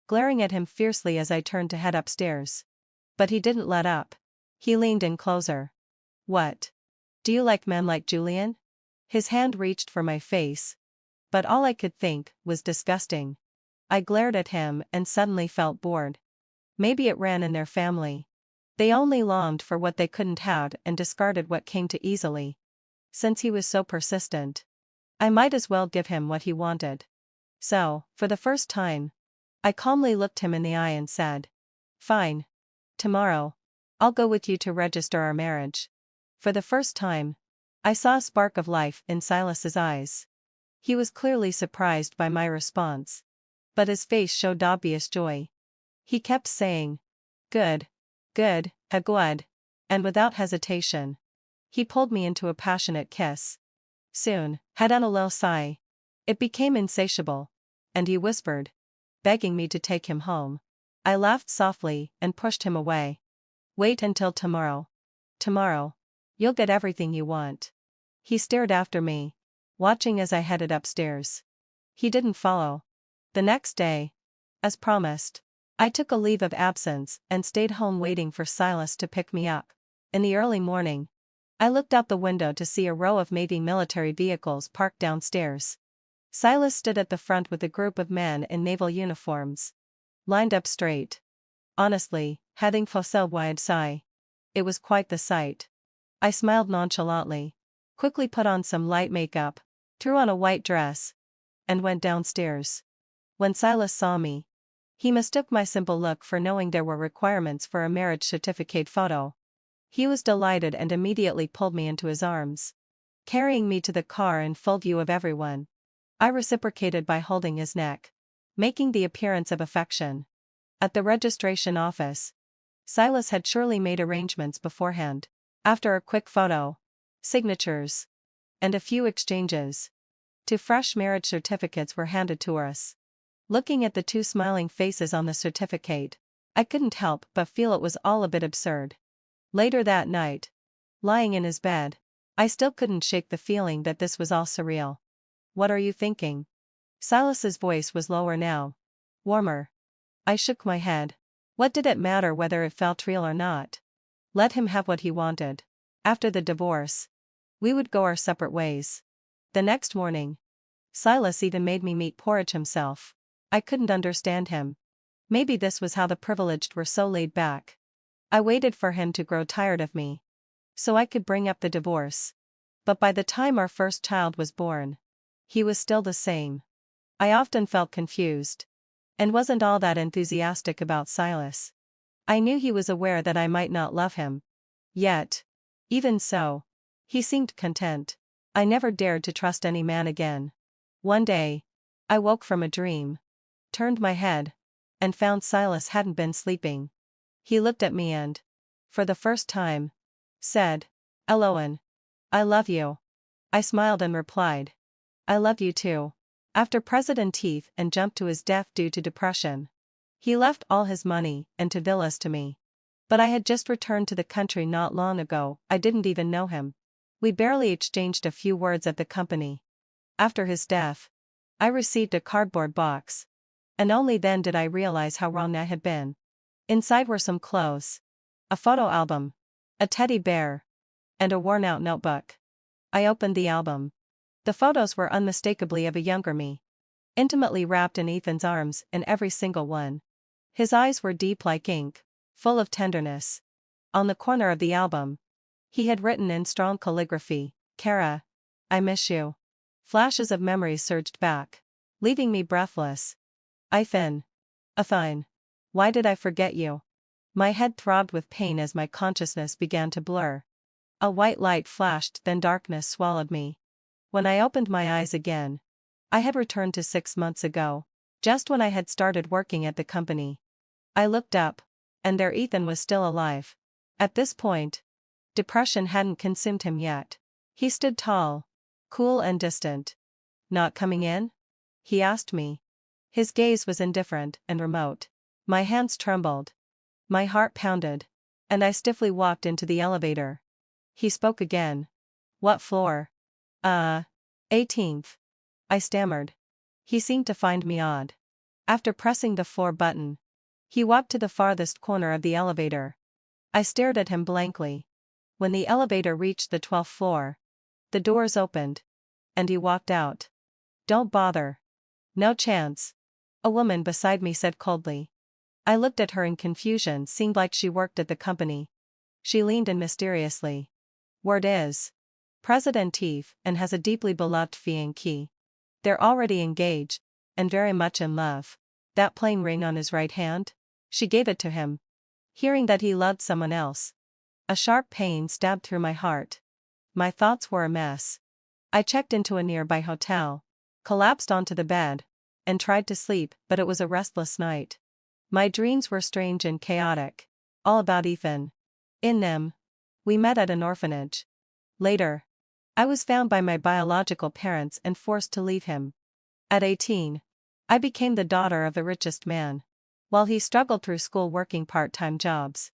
glaring at him fiercely as I turned to head upstairs. But he didn't let up. He leaned in closer. What? Do you like men like Julian? His hand reached for my face, but all I could think was disgusting. I glared at him and suddenly felt bored. Maybe it ran in their family. They only longed for what they couldn't have and discarded what came too easily. Since he was so persistent, I might as well give him what he wanted. So, for the first time, I calmly looked him in the eye and said, Fine. Tomorrow, I'll go with you to register our marriage. For the first time, I saw a spark of life in Silas's eyes. He was clearly surprised by my response, but his face showed obvious joy. He kept saying, Good, good, and without hesitation, he pulled me into a passionate kiss. Soon, had on a low sigh. It became insatiable, and he whispered, begging me to take him home. I laughed softly and pushed him away. Wait until tomorrow. Tomorrow, you'll get everything you want. He stared after me, watching as I headed upstairs. He didn't follow. The next day, as promised, I took a leave of absence and stayed home waiting for Silas to pick me up. In the early morning, I looked out the window to see a row of Navy military vehicles parked downstairs. Silas stood at the front with a group of men in naval uniforms, lined up straight. Honestly, having a wide sigh, it was quite the sight. I smiled nonchalantly, quickly put on some light makeup, threw on a white dress, and went downstairs. When Silas saw me, he mistook my simple look for knowing there were requirements for a marriage certificate photo. He was delighted and immediately pulled me into his arms, carrying me to the car in full view of everyone. I reciprocated by holding his neck, making the appearance of affection. At the registration office, Silas had surely made arrangements beforehand. After a quick photo, signatures, and a few exchanges, Two fresh marriage certificates were handed to us. Looking at the two smiling faces on the certificate, I couldn't help but feel it was all a bit absurd. Later that night, lying in his bed, I still couldn't shake the feeling that this was all surreal. "What are you thinking?" Silas's voice was lower now. Warmer. I shook my head. What did it matter whether it felt real or not? Let him have what he wanted. After the divorce, we would go our separate ways. The next morning, Silas even made me meet porridge himself. I couldn't understand him. Maybe this was how the privileged were so laid back. I waited for him to grow tired of me, so I could bring up the divorce. But by the time our first child was born, he was still the same. I often felt confused, and wasn't all that enthusiastic about Silas. I knew he was aware that I might not love him. Yet, even so, he seemed content. I never dared to trust any man again. One day, I woke from a dream, turned my head, and found Silas hadn't been sleeping. He looked at me and, for the first time, said, "Eloan, I love you." I smiled and replied, "I love you too." After President Teeth and jumped to his death due to depression. He left all his money and two villas to me. But I had just returned to the country not long ago. I didn't even know him. We barely exchanged a few words at the company. After his death, I received a cardboard box. And only then did I realize how wrong I had been. Inside were some clothes, a photo album, a teddy bear, and a worn-out notebook. I opened the album. The photos were unmistakably of a younger me. Intimately wrapped in Ethan's arms in every single one. His eyes were deep like ink, full of tenderness. On the corner of the album, he had written in strong calligraphy, "Kara, I miss you." Flashes of memories surged back, leaving me breathless. Ethan. Why did I forget you? My head throbbed with pain as my consciousness began to blur. A white light flashed, then darkness swallowed me. When I opened my eyes again, I had returned to 6 months ago, just when I had started working at the company. I looked up, and there Ethan was still alive. At this point, depression hadn't consumed him yet. He stood tall, cool and distant. "Not coming in?" he asked me. His gaze was indifferent and remote. My hands trembled. My heart pounded. And I stiffly walked into the elevator. He spoke again. "What floor?" 18th. I stammered. He seemed to find me odd. After pressing the floor button, he walked to the farthest corner of the elevator. I stared at him blankly. When the elevator reached the 12th floor, the doors opened, and he walked out. "Don't bother." "No chance," a woman beside me said coldly. I looked at her in confusion. Seemed like she worked at the company. She leaned in mysteriously. "Word is, President Teeth and has a deeply beloved fiancée. They're already engaged, and very much in love. That plain ring on his right hand?" She gave it to him. Hearing that he loved someone else, a sharp pain stabbed through my heart. My thoughts were a mess. I checked into a nearby hotel, collapsed onto the bed, and tried to sleep, but it was a restless night. My dreams were strange and chaotic, all about Ethan. In them, we met at an orphanage. Later, I was found by my biological parents and forced to leave him. At 18, I became the daughter of the richest man. While he struggled through school working part-time jobs,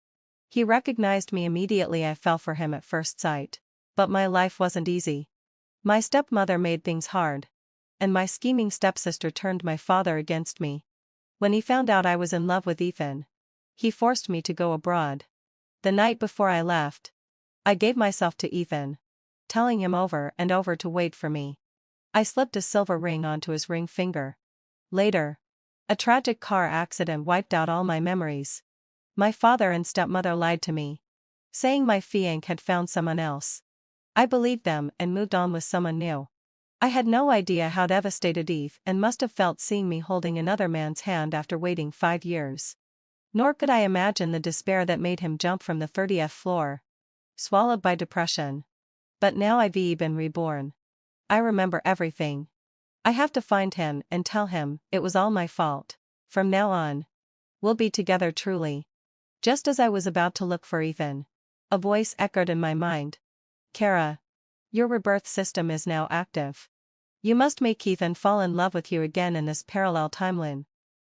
he recognized me immediately. I fell for him at first sight. But my life wasn't easy. My stepmother made things hard, and my scheming stepsister turned my father against me. When he found out I was in love with Ethan, he forced me to go abroad. The night before I left, I gave myself to Ethan, telling him over and over to wait for me. I slipped a silver ring onto his ring finger. Later, a tragic car accident wiped out all my memories. My father and stepmother lied to me, saying my fiancé had found someone else. I believed them and moved on with someone new. I had no idea how devastated Ethan must have felt seeing me holding another man's hand after waiting 5 years. Nor could I imagine the despair that made him jump from the 30th floor, swallowed by depression. But now I've been reborn. I remember everything. I have to find him and tell him it was all my fault. From now on, we'll be together truly. Just as I was about to look for Ethan, a voice echoed in my mind. "Kara, your rebirth system is now active. You must make Ethan fall in love with you again in this parallel timeline.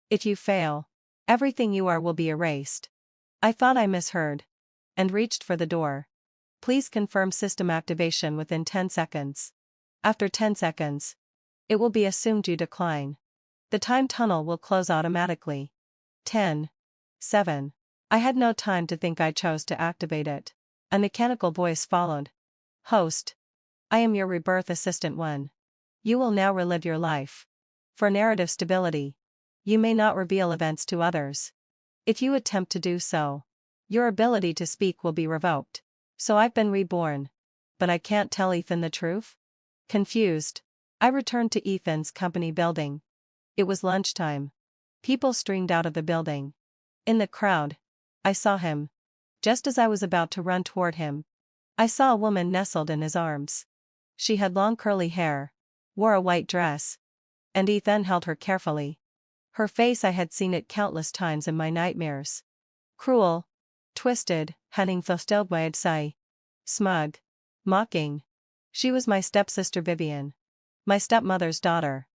If you fail, everything you are will be erased. I thought I misheard. And reached for the door. Please confirm system activation within 10 seconds. After 10 seconds, it will be assumed you decline. The time tunnel will close automatically. 10. 7. I had no time to think. I chose to activate it. A mechanical voice followed. Host. I am your rebirth assistant 1. You will now relive your life. For narrative stability, you may not reveal events to others. If you attempt to do so, your ability to speak will be revoked. So I've been reborn. But I can't tell Ethan the truth? Confused, I returned to Ethan's company building. It was lunchtime. People streamed out of the building. In the crowd, I saw him. Just as I was about to run toward him, I saw a woman nestled in his arms. She had long curly hair, wore a white dress, and Ethan held her carefully. Her face, I had seen it countless times in my nightmares. Cruel, twisted, having sai. Smug, mocking. She was my stepsister Vivian. My stepmother's daughter.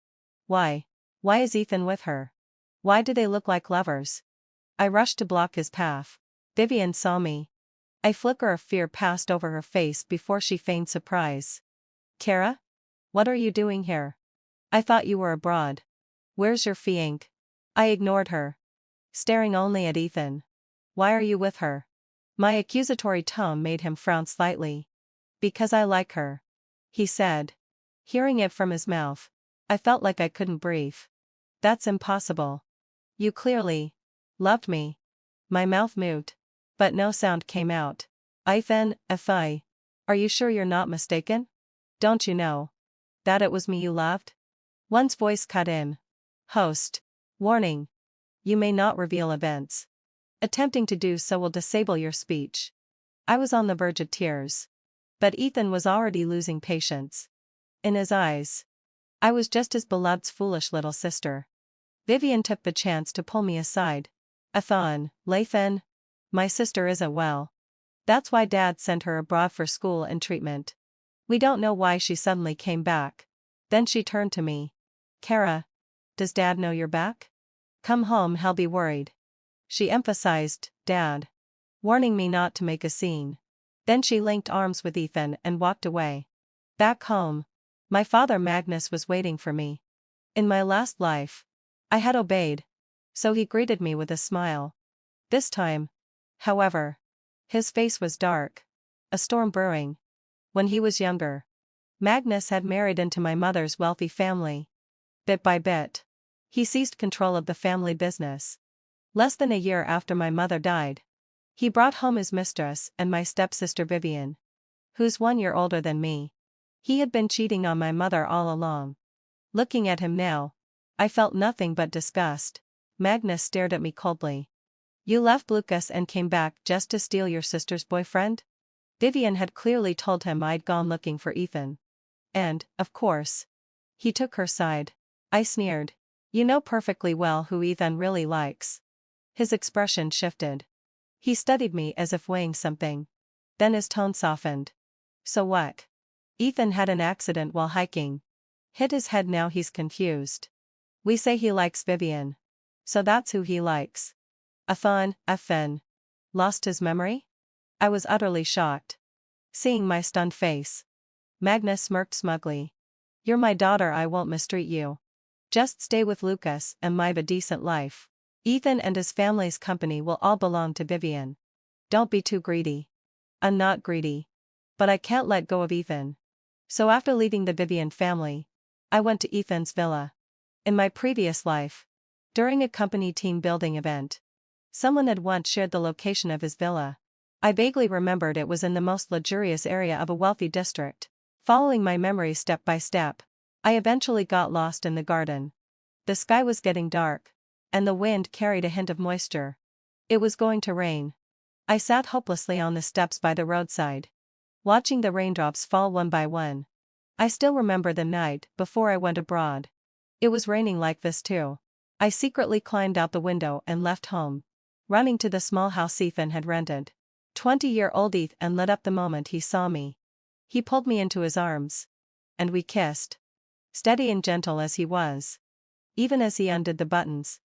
Why? Why is Ethan with her? Why do they look like lovers? I rushed to block his path. Vivian saw me. A flicker of fear passed over her face before she feigned surprise. Kara? What are you doing here? I thought you were abroad. Where's your fiancé? I ignored her, staring only at Ethan. Why are you with her? My accusatory tone made him frown slightly. Because I like her, he said. Hearing it from his mouth, I felt like I couldn't breathe. That's impossible. You clearly loved me. My mouth moved, but no sound came out. Ethan, offi. Are you sure you're not mistaken? Don't you know that it was me you loved? One's voice cut in. Host. Warning. You may not reveal events. Attempting to do so will disable your speech. I was on the verge of tears. But Ethan was already losing patience. In his eyes, I was just his beloved's foolish little sister. Vivian took the chance to pull me aside. Athan, Lathan. My sister isn't well. That's why Dad sent her abroad for school and treatment. We don't know why she suddenly came back. Then she turned to me. Kara. Does Dad know you're back? Come home, he'll be worried. She emphasized, Dad. Warning me not to make a scene. Then she linked arms with Ethan and walked away. Back home, my father Magnus was waiting for me. In my last life, I had obeyed. So he greeted me with a smile. This time, however, his face was dark. A storm brewing. When he was younger, Magnus had married into my mother's wealthy family. Bit by bit, he seized control of the family business. Less than a year after my mother died, he brought home his mistress and my stepsister Vivian, who's 1 year older than me. He had been cheating on my mother all along. Looking at him now, I felt nothing but disgust. Magnus stared at me coldly. You left Lucas and came back just to steal your sister's boyfriend? Vivian had clearly told him I'd gone looking for Ethan. And, of course, he took her side. I sneered. You know perfectly well who Ethan really likes. His expression shifted. He studied me as if weighing something. Then his tone softened. So what? Ethan had an accident while hiking. Hit his head, now he's confused. We say he likes Vivian. So that's who he likes. Ethan. Lost his memory? I was utterly shocked. Seeing my stunned face, Magnus smirked smugly. You're my daughter, I won't mistreat you. Just stay with Lucas and live a decent life. Ethan and his family's company will all belong to Vivian. Don't be too greedy. I'm not greedy. But I can't let go of Ethan. So after leaving the Vivian family, I went to Ethan's villa. In my previous life, during a company team building event, someone had once shared the location of his villa. I vaguely remembered it was in the most luxurious area of a wealthy district. Following my memories step by step, I eventually got lost in the garden. The sky was getting dark, and the wind carried a hint of moisture. It was going to rain. I sat hopelessly on the steps by the roadside, watching the raindrops fall one by one. I still remember the night before I went abroad. It was raining like this too. I secretly climbed out the window and left home, running to the small house Ethan had rented. 20-year-old Ethan lit up the moment he saw me. He pulled me into his arms. And we kissed. Steady and gentle as he was. Even as he undid the buttons.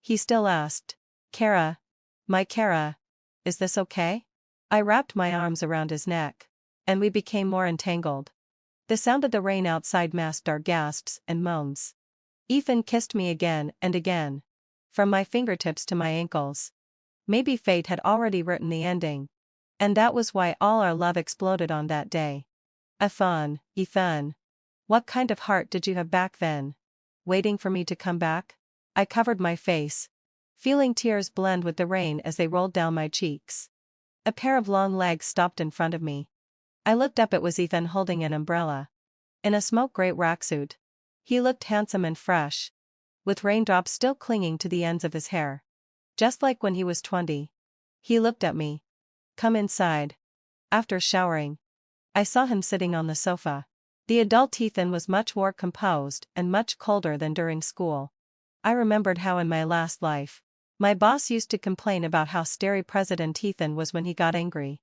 He still asked, Kara, my Kara, is this okay? I wrapped my arms around his neck. And we became more entangled. The sound of the rain outside masked our gasps and moans. Ethan kissed me again and again. From my fingertips to my ankles. Maybe fate had already written the ending. And that was why all our love exploded on that day. Ethan. What kind of heart did you have back then? Waiting for me to come back? I covered my face. Feeling tears blend with the rain as they rolled down my cheeks. A pair of long legs stopped in front of me. I looked up. It was Ethan holding an umbrella. In a smoke-gray tracksuit. He looked handsome and fresh. With raindrops still clinging to the ends of his hair. Just like when he was 20. He looked at me. Come inside. After showering. I saw him sitting on the sofa. The adult Ethan was much more composed and much colder than during school. I remembered how in my last life, my boss used to complain about how starry President Ethan was when he got angry.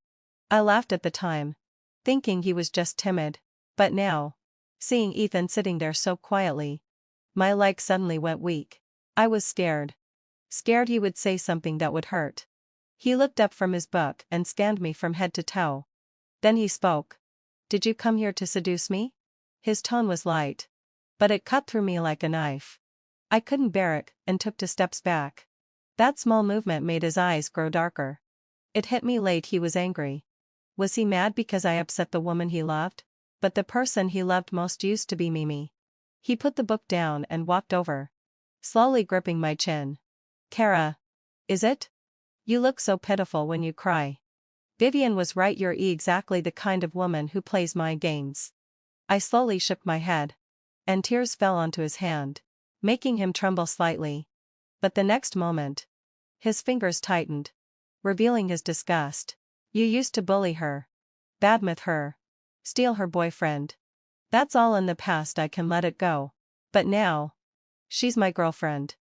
I laughed at the time, thinking he was just timid. But now, seeing Ethan sitting there so quietly, my legs suddenly went weak. I was scared. Scared he would say something that would hurt. He looked up from his book and scanned me from head to toe. Then he spoke. Did you come here to seduce me? His tone was light. But it cut through me like a knife. I couldn't bear it and took 2 steps back. That small movement made his eyes grow darker. It hit me late. He was angry. Was he mad because I upset the woman he loved? But the person he loved most used to be Mimi. He put the book down and walked over. Slowly gripping my chin. Kara. Is it? You look so pitiful when you cry. Vivian was right. You're exactly the kind of woman who plays mind games. I slowly shook my head. And tears fell onto his hand, making him tremble slightly. But the next moment, his fingers tightened, revealing his disgust. You used to bully her. Badmouth her. Steal her boyfriend. That's all in the past. I can let it go. But now, she's my girlfriend.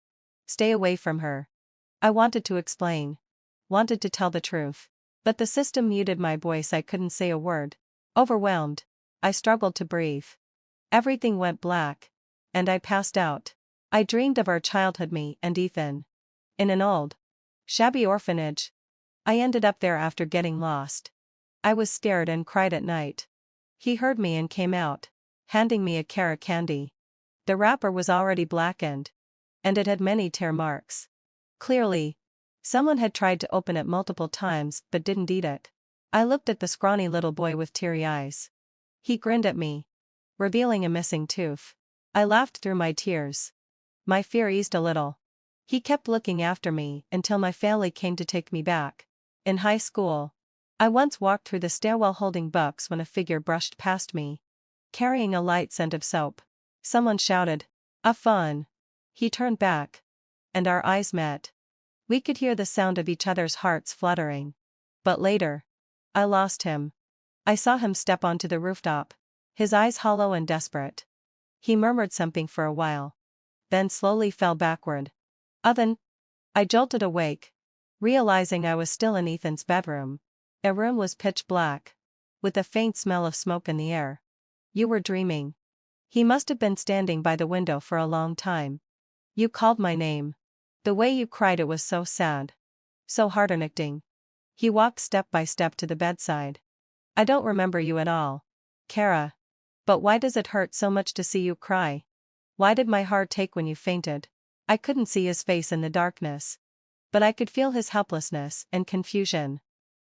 Stay away from her. I wanted to explain. Wanted to tell the truth. But the system muted my voice. I couldn't say a word. Overwhelmed, I struggled to breathe. Everything went black. And I passed out. I dreamed of our childhood, me and Ethan. In an old, shabby orphanage. I ended up there after getting lost. I was scared and cried at night. He heard me and came out, handing me a Kara candy. The wrapper was already blackened. And it had many tear marks. Clearly, someone had tried to open it multiple times but didn't eat it. I looked at the scrawny little boy with teary eyes. He grinned at me, revealing a missing tooth. I laughed through my tears. My fear eased a little. He kept looking after me until my family came to take me back. In high school, I once walked through the stairwell holding books when a figure brushed past me, carrying a light scent of soap. Someone shouted, "A fun!" He turned back. And our eyes met. We could hear the sound of each other's hearts fluttering. But later, I lost him. I saw him step onto the rooftop, his eyes hollow and desperate. He murmured something for a while. Then slowly fell backward. Then, I jolted awake, realizing I was still in Ethan's bedroom. The room was pitch black, with a faint smell of smoke in the air. You were dreaming. He must have been standing by the window for a long time. You called my name. The way you cried, it was so sad. So heart-connecting. He walked step by step to the bedside. I don't remember you at all, Kara. But why does it hurt so much to see you cry? Why did my heart take when you fainted? I couldn't see his face in the darkness. But I could feel his helplessness and confusion.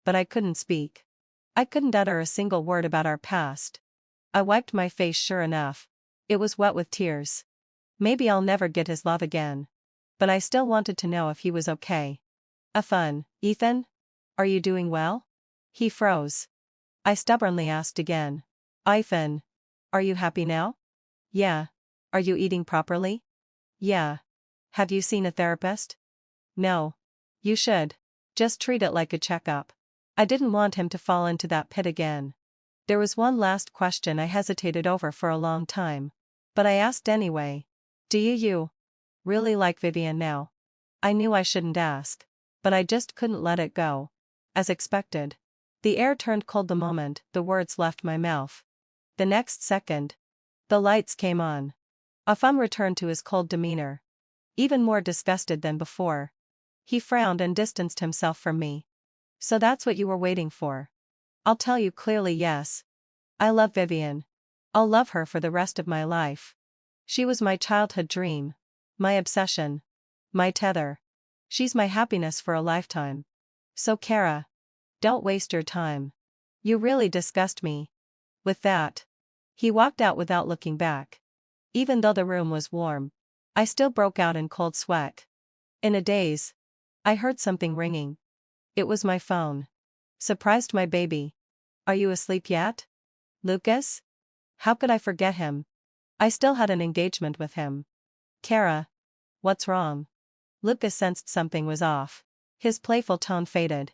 But I couldn't speak. I couldn't utter a single word about our past. I wiped my face. Sure enough, it was wet with tears. Maybe I'll never get his love again. But I still wanted to know if he was okay. Ethan? Are you doing well? He froze. I stubbornly asked again. Ethan, are you happy now? Yeah. Are you eating properly? Yeah. Have you seen a therapist? No. You should. Just treat it like a checkup. I didn't want him to fall into that pit again. There was one last question I hesitated over for a long time. But I asked anyway. Do you really like Vivian now? I knew I shouldn't ask. But I just couldn't let it go. As expected. The air turned cold the moment the words left my mouth. The next second, the lights came on. Afam returned to his cold demeanor. Even more disgusted than before. He frowned and distanced himself from me. So that's what you were waiting for. I'll tell you clearly yes. I love Vivian. I'll love her for the rest of my life. She was my childhood dream. My obsession. My tether. She's my happiness for a lifetime. So Kara. Don't waste your time. You really disgust me. With that. He walked out without looking back. Even though the room was warm, I still broke out in cold sweat. In a daze. I heard something ringing. It was my phone. Surprised my baby. Are you asleep yet? Lucas? How could I forget him? I still had an engagement with him. Kara. What's wrong? Lucas sensed something was off. His playful tone faded.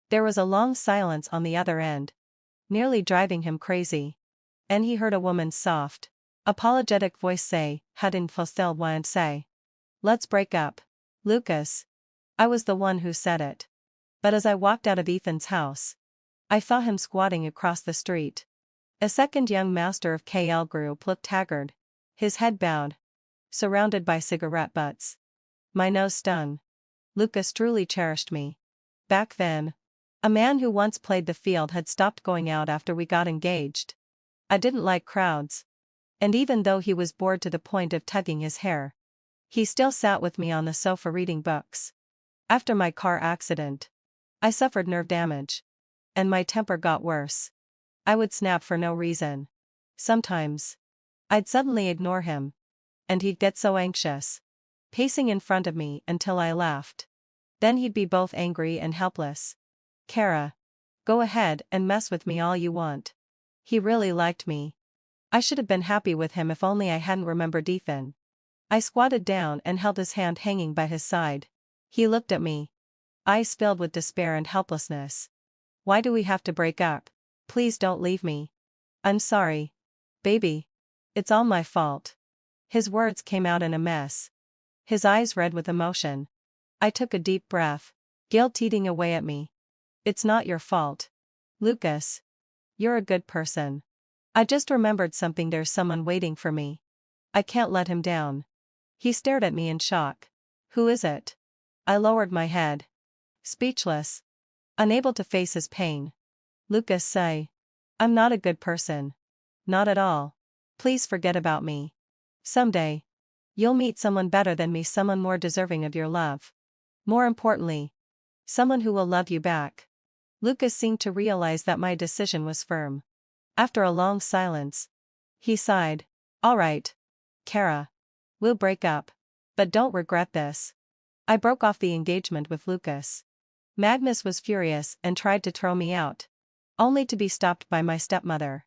There was a long silence on the other end, nearly driving him crazy. And he heard a woman's soft, apologetic voice say, Hadn't Fostel want say. Let's break up. Lucas. I was the one who said it. But as I walked out of Ethan's house, I saw him squatting across the street. A second young master of KL group looked haggard, his head bowed, surrounded by cigarette butts. My nose stung. Lucas truly cherished me. Back then, a man who once played the field had stopped going out after we got engaged. I didn't like crowds. And even though he was bored to the point of tugging his hair, he still sat with me on the sofa reading books. After my car accident, I suffered nerve damage. And my temper got worse. I would snap for no reason. Sometimes, I'd suddenly ignore him. And he'd get so anxious, pacing in front of me until I laughed. Then he'd be both angry and helpless. Kara. Go ahead and mess with me all you want. He really liked me. I should have been happy with him if only I hadn't remembered Ethan. I squatted down and held his hand hanging by his side. He looked at me, eyes filled with despair and helplessness. Why do we have to break up? Please don't leave me. I'm sorry. Baby. It's all my fault. His words came out in a mess. His eyes red with emotion. I took a deep breath, guilt eating away at me. It's not your fault. Lucas. You're a good person. I just remembered something, there's someone waiting for me. I can't let him down. He stared at me in shock. Who is it? I lowered my head. Speechless. Unable to face his pain. Lucas say. I'm not a good person. Not at all. Please forget about me. Someday. You'll meet someone better than me, someone more deserving of your love. More importantly. Someone who will love you back. Lucas seemed to realize that my decision was firm. After a long silence, he sighed. All right. Kara. We'll break up. But don't regret this. I broke off the engagement with Lucas. Magnus was furious and tried to throw me out, only to be stopped by my stepmother.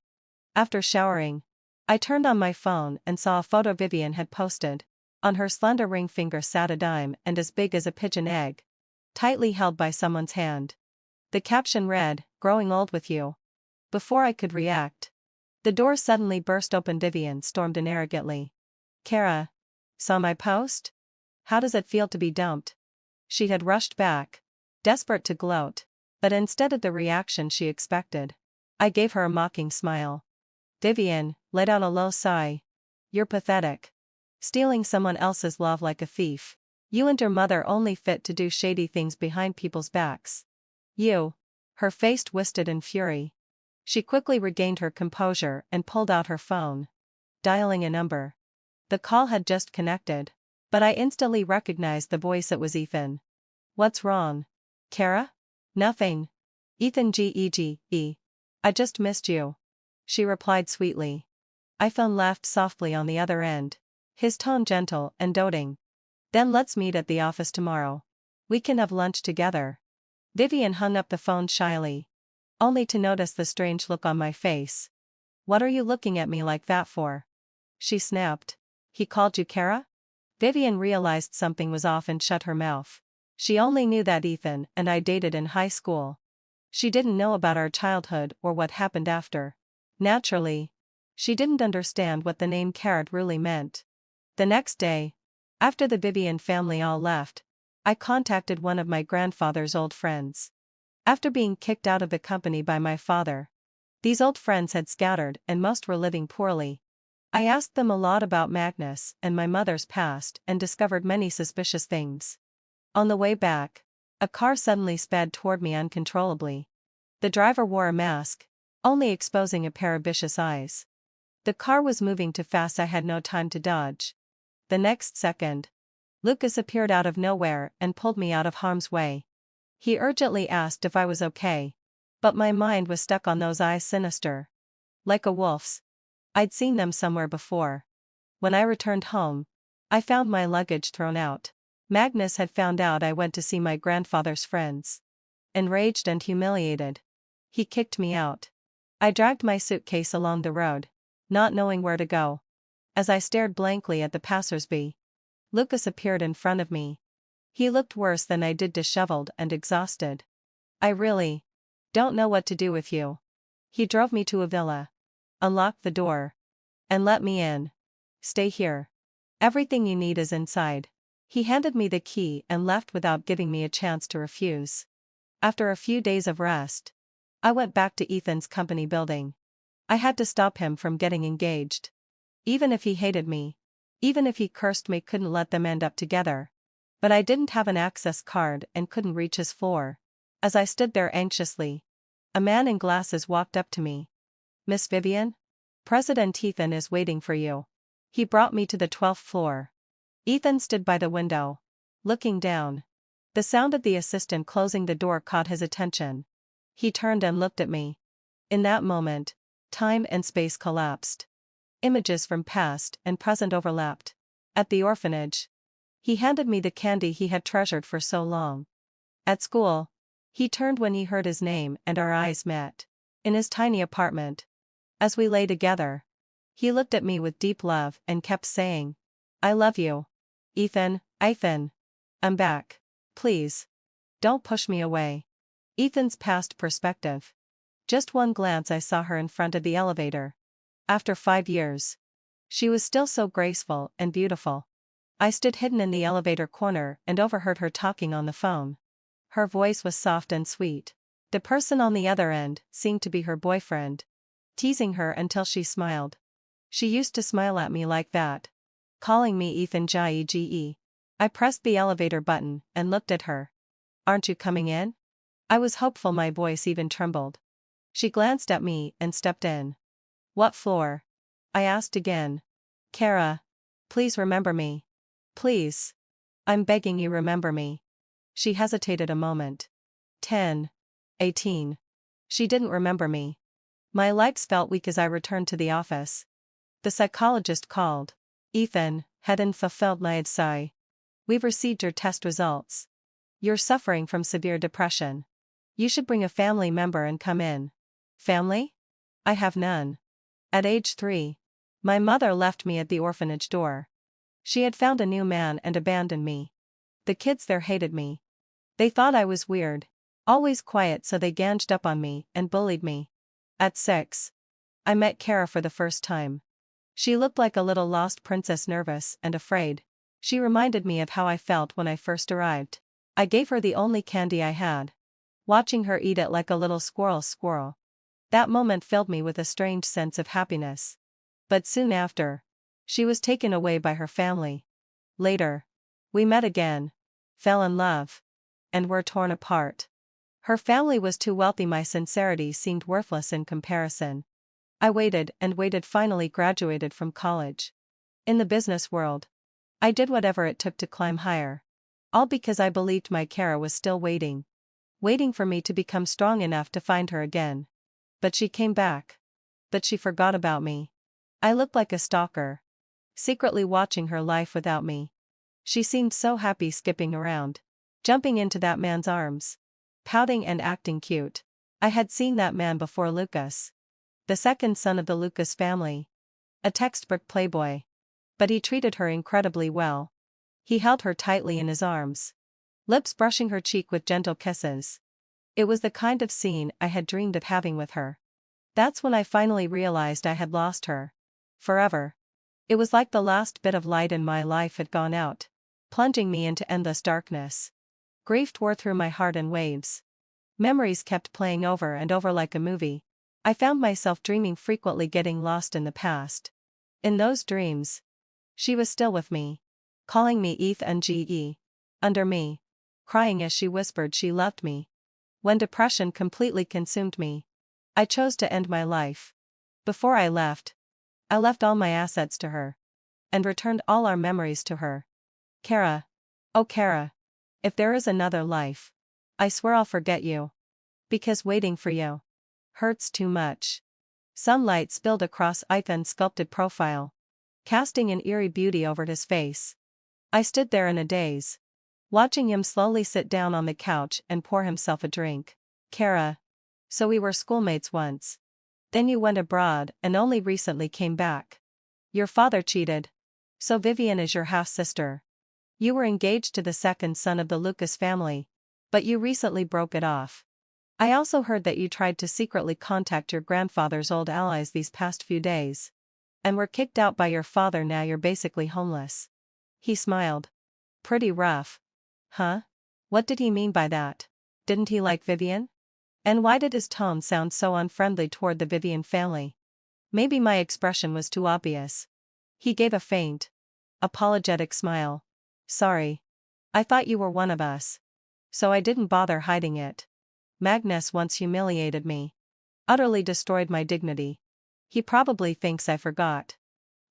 After showering, I turned on my phone and saw a photo Vivian had posted. On her slender ring finger sat a dime and as big as a pigeon egg, tightly held by someone's hand. The caption read, Growing old with you. Before I could react, the door suddenly burst open. Vivian stormed in arrogantly. Kara. Saw my post? How does it feel to be dumped? She had rushed back, desperate to gloat, but instead of the reaction she expected, I gave her a mocking smile. Vivian let out a low sigh. You're pathetic. Stealing someone else's love like a thief. You and your mother only fit to do shady things behind people's backs. You. Her face twisted in fury. She quickly regained her composure and pulled out her phone, dialing a number. The call had just connected, but I instantly recognized the voice. It was Ethan. What's wrong? Kara? Nothing. Ethan Gege. I just missed you. She replied sweetly. Iphone laughed softly on the other end, his tone gentle and doting. Then let's meet at the office tomorrow. We can have lunch together. Vivian hung up the phone shyly, only to notice the strange look on my face. What are you looking at me like that for? She snapped. He called you Kara? Vivian realized something was off and shut her mouth. She only knew that Ethan and I dated in high school. She didn't know about our childhood or what happened after. Naturally, she didn't understand what the name Kara really meant. The next day, after the Vivian family all left, I contacted one of my grandfather's old friends. After being kicked out of the company by my father, these old friends had scattered and most were living poorly. I asked them a lot about Magnus and my mother's past and discovered many suspicious things. On the way back, a car suddenly sped toward me uncontrollably. The driver wore a mask, only exposing a pair of vicious eyes. The car was moving too fast, I had no time to dodge. The next second, Lucas appeared out of nowhere and pulled me out of harm's way. He urgently asked if I was okay. But my mind was stuck on those eyes, sinister. Like a wolf's. I'd seen them somewhere before. When I returned home, I found my luggage thrown out. Magnus had found out I went to see my grandfather's friends. Enraged and humiliated, he kicked me out. I dragged my suitcase along the road, not knowing where to go. As I stared blankly at the passersby, Lucas appeared in front of me. He looked worse than I did, disheveled and exhausted. I really don't know what to do with you. He drove me to a villa, unlocked the door, and let me in. Stay here. Everything you need is inside. He handed me the key and left without giving me a chance to refuse. After a few days of rest, I went back to Ethan's company building. I had to stop him from getting engaged. Even if he hated me, even if he cursed me, couldn't let them end up together. But I didn't have an access card and couldn't reach his floor. As I stood there anxiously, a man in glasses walked up to me. "Miss Vivian? President Ethan is waiting for you." He brought me to the 12th floor. Ethan stood by the window, looking down. The sound of the assistant closing the door caught his attention. He turned and looked at me. In that moment, time and space collapsed. Images from past and present overlapped. At the orphanage, he handed me the candy he had treasured for so long. At school, he turned when he heard his name and our eyes met. In his tiny apartment, as we lay together, he looked at me with deep love and kept saying, "I love you. Ethan, Ethan. I'm back. Please. Don't push me away." Ethan's past perspective. Just one glance, I saw her in front of the elevator. After 5 years, she was still so graceful and beautiful. I stood hidden in the elevator corner and overheard her talking on the phone. Her voice was soft and sweet. The person on the other end seemed to be her boyfriend, teasing her until she smiled. She used to smile at me like that, calling me Ethan Jige. I pressed the elevator button and looked at her. "Aren't you coming in?" I was hopeful, my voice even trembled. She glanced at me and stepped in. "What floor?" I asked again. "Kara, please remember me. Please. I'm begging you, remember me." She hesitated a moment. 10. 18. She didn't remember me. My legs felt weak as I returned to the office. The psychologist called. "Ethan, hadn't fulfilled my sigh. We've received your test results. You're suffering from severe depression. You should bring a family member and come in." Family? I have none. At age 3, my mother left me at the orphanage door. She had found a new man and abandoned me. The kids there hated me. They thought I was weird, always quiet, so they ganged up on me and bullied me. At 6, I met Kara for the first time. She looked like a little lost princess, nervous and afraid. She reminded me of how I felt when I first arrived. I gave her the only candy I had, watching her eat it like a little squirrel. That moment filled me with a strange sense of happiness. But soon after, she was taken away by her family. Later, we met again, fell in love, and were torn apart. Her family was too wealthy, my sincerity seemed worthless in comparison. I waited and waited, finally graduated from college. In the business world, I did whatever it took to climb higher. All because I believed my Kara was still waiting for me to become strong enough to find her again. But she came back. But she forgot about me. I looked like a stalker, secretly watching her life without me. She seemed so happy, skipping around, jumping into that man's arms, pouting and acting cute. I had seen that man before, Lucas, the second son of the Lucas family. A textbook playboy. But he treated her incredibly well. He held her tightly in his arms, lips brushing her cheek with gentle kisses. It was the kind of scene I had dreamed of having with her. That's when I finally realized I had lost her. Forever. It was like the last bit of light in my life had gone out, plunging me into endless darkness. Grief tore through my heart in waves. Memories kept playing over and over like a movie. I found myself dreaming frequently, getting lost in the past. In those dreams, she was still with me, calling me Eth and Ge, under me, crying as she whispered she loved me. When depression completely consumed me, I chose to end my life. Before I left all my assets to her, and returned all our memories to her. Kara. Oh Kara. If there is another life, I swear I'll forget you. Because waiting for you hurts too much. Sunlight spilled across Ethan's sculpted profile, casting an eerie beauty over his face. I stood there in a daze, watching him slowly sit down on the couch and pour himself a drink. Kara. So we were schoolmates once. Then you went abroad and only recently came back. Your father cheated. So Vivian is your half-sister. You were engaged to the second son of the Lucas family, but you recently broke it off. I also heard that you tried to secretly contact your grandfather's old allies these past few days, and were kicked out by your father. Now you're basically homeless. He smiled. Pretty rough. Huh? What did he mean by that? Didn't he like Vivian? And why did his tone sound so unfriendly toward the Vivian family? Maybe my expression was too obvious. He gave a faint, apologetic smile. Sorry. I thought you were one of us. So I didn't bother hiding it. Magnus once humiliated me. Utterly destroyed my dignity. He probably thinks I forgot.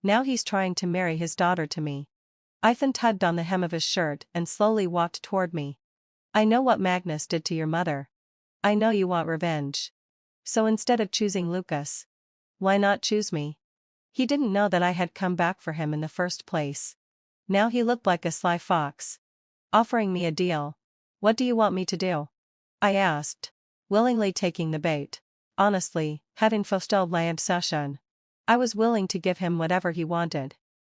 Now he's trying to marry his daughter to me. Ethan tugged on the hem of his shirt and slowly walked toward me. I know what Magnus did to your mother. I know you want revenge. So instead of choosing Lucas, why not choose me? He didn't know that I had come back for him in the first place. Now he looked like a sly fox, offering me a deal. What do you want me to do? I asked, willingly taking the bait. Honestly, having fulfilled my obsession, I was willing to give him whatever he wanted.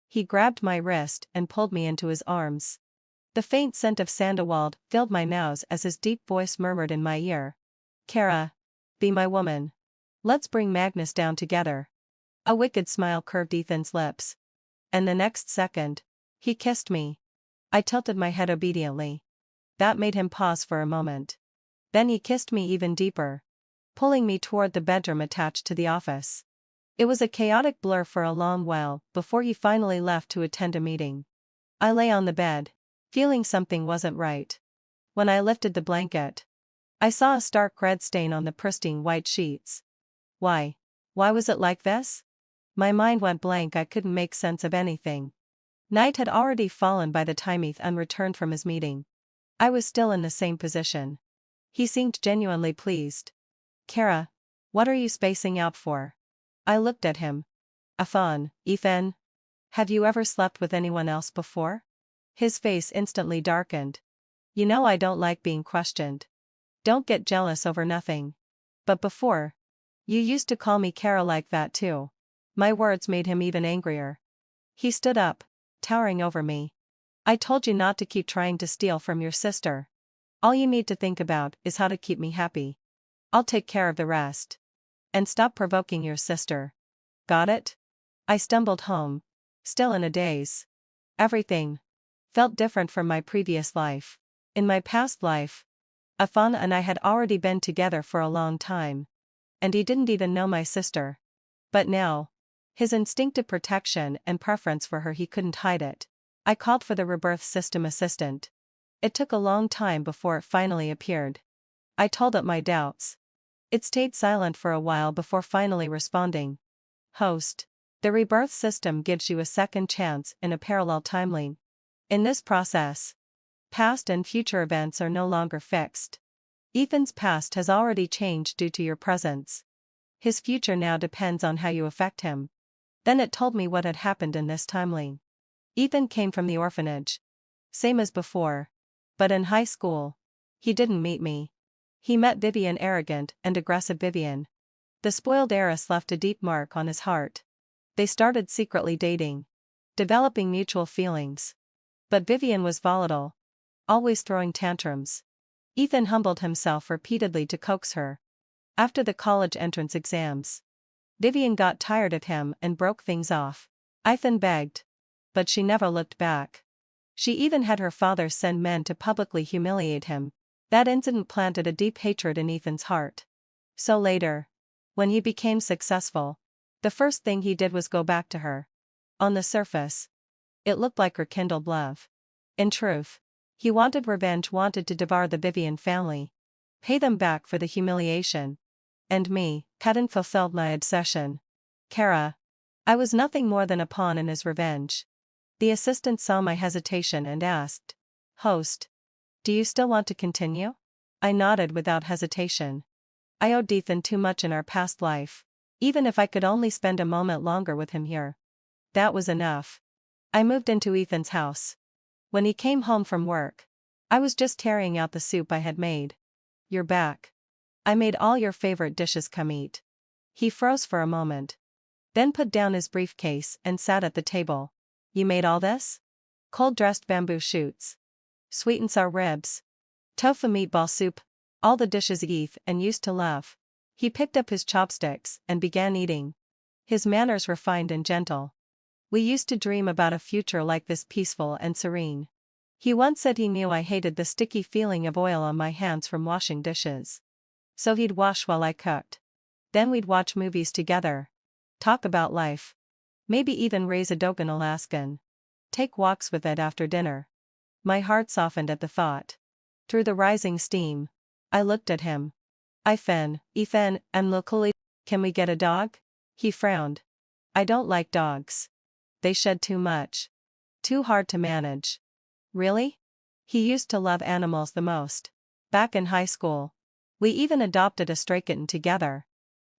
He grabbed my wrist and pulled me into his arms. The faint scent of sandalwood filled my nose as his deep voice murmured in my ear. Kara. Be my woman. Let's bring Magnus down together. A wicked smile curved Ethan's lips. And the next second, he kissed me. I tilted my head obediently. That made him pause for a moment. Then he kissed me even deeper, pulling me toward the bedroom attached to the office. It was a chaotic blur for a long while before he finally left to attend a meeting. I lay on the bed, feeling something wasn't right. When I lifted the blanket, I saw a stark red stain on the pristine white sheets. Why? Why was it like this? My mind went blank. I couldn't make sense of anything. Night had already fallen by the time Ethan returned from his meeting. I was still in the same position. He seemed genuinely pleased. Kara, what are you spacing out for? I looked at him. Ethan. Have you ever slept with anyone else before? His face instantly darkened. You know I don't like being questioned. Don't get jealous over nothing. But before, you used to call me Kara like that too. My words made him even angrier. He stood up, towering over me. I told you not to keep trying to steal from your sister. All you need to think about is how to keep me happy. I'll take care of the rest. And stop provoking your sister. Got it? I stumbled home, still in a daze. Everything felt different from my previous life. In my past life, Ethan and I had already been together for a long time. And he didn't even know my sister. But now, his instinctive protection and preference for her, he couldn't hide it. I called for the rebirth system assistant. It took a long time before it finally appeared. I told it my doubts. It stayed silent for a while before finally responding. Host. The rebirth system gives you a second chance in a parallel timeline. In this process, past and future events are no longer fixed. Ethan's past has already changed due to your presence. His future now depends on how you affect him. Then it told me what had happened in this timeline. Ethan came from the orphanage. Same as before. But in high school, he didn't meet me. He met Vivian, arrogant and aggressive Vivian. The spoiled heiress left a deep mark on his heart. They started secretly dating, developing mutual feelings. But Vivian was volatile, always throwing tantrums. Ethan humbled himself repeatedly to coax her. After the college entrance exams, Vivian got tired of him and broke things off. Ethan begged, but she never looked back. She even had her father send men to publicly humiliate him. That incident planted a deep hatred in Ethan's heart. So later, when he became successful, the first thing he did was go back to her. On the surface, it looked like rekindled love. In truth, he wanted revenge, wanted to devour the Vivian family, pay them back for the humiliation. And me, hadn't fulfilled my obsession. Kara. I was nothing more than a pawn in his revenge. The assistant saw my hesitation and asked, "Host, do you still want to continue?" I nodded without hesitation. I owed Ethan too much in our past life. Even if I could only spend a moment longer with him here, that was enough. I moved into Ethan's house. When he came home from work, I was just carrying out the soup I had made. "You're back. I made all your favorite dishes, come eat." He froze for a moment, then put down his briefcase and sat at the table. "You made all this?" "Cold-dressed bamboo shoots, sweet and sour ribs, tofu meatball soup, all the dishes Ethan used to love." He picked up his chopsticks and began eating. His manners refined and gentle. "We used to dream about a future like this, peaceful and serene." He once said he knew I hated the sticky feeling of oil on my hands from washing dishes. So he'd wash while I cooked. Then we'd watch movies together, talk about life, maybe even raise a dog in Alaskan, take walks with it after dinner. My heart softened at the thought. Through the rising steam, I looked at him. Ethan, and locally, can we get a dog?" He frowned. "I don't like dogs. They shed too much. Too hard to manage." "Really?" He used to love animals the most. Back in high school, we even adopted a stray kitten together.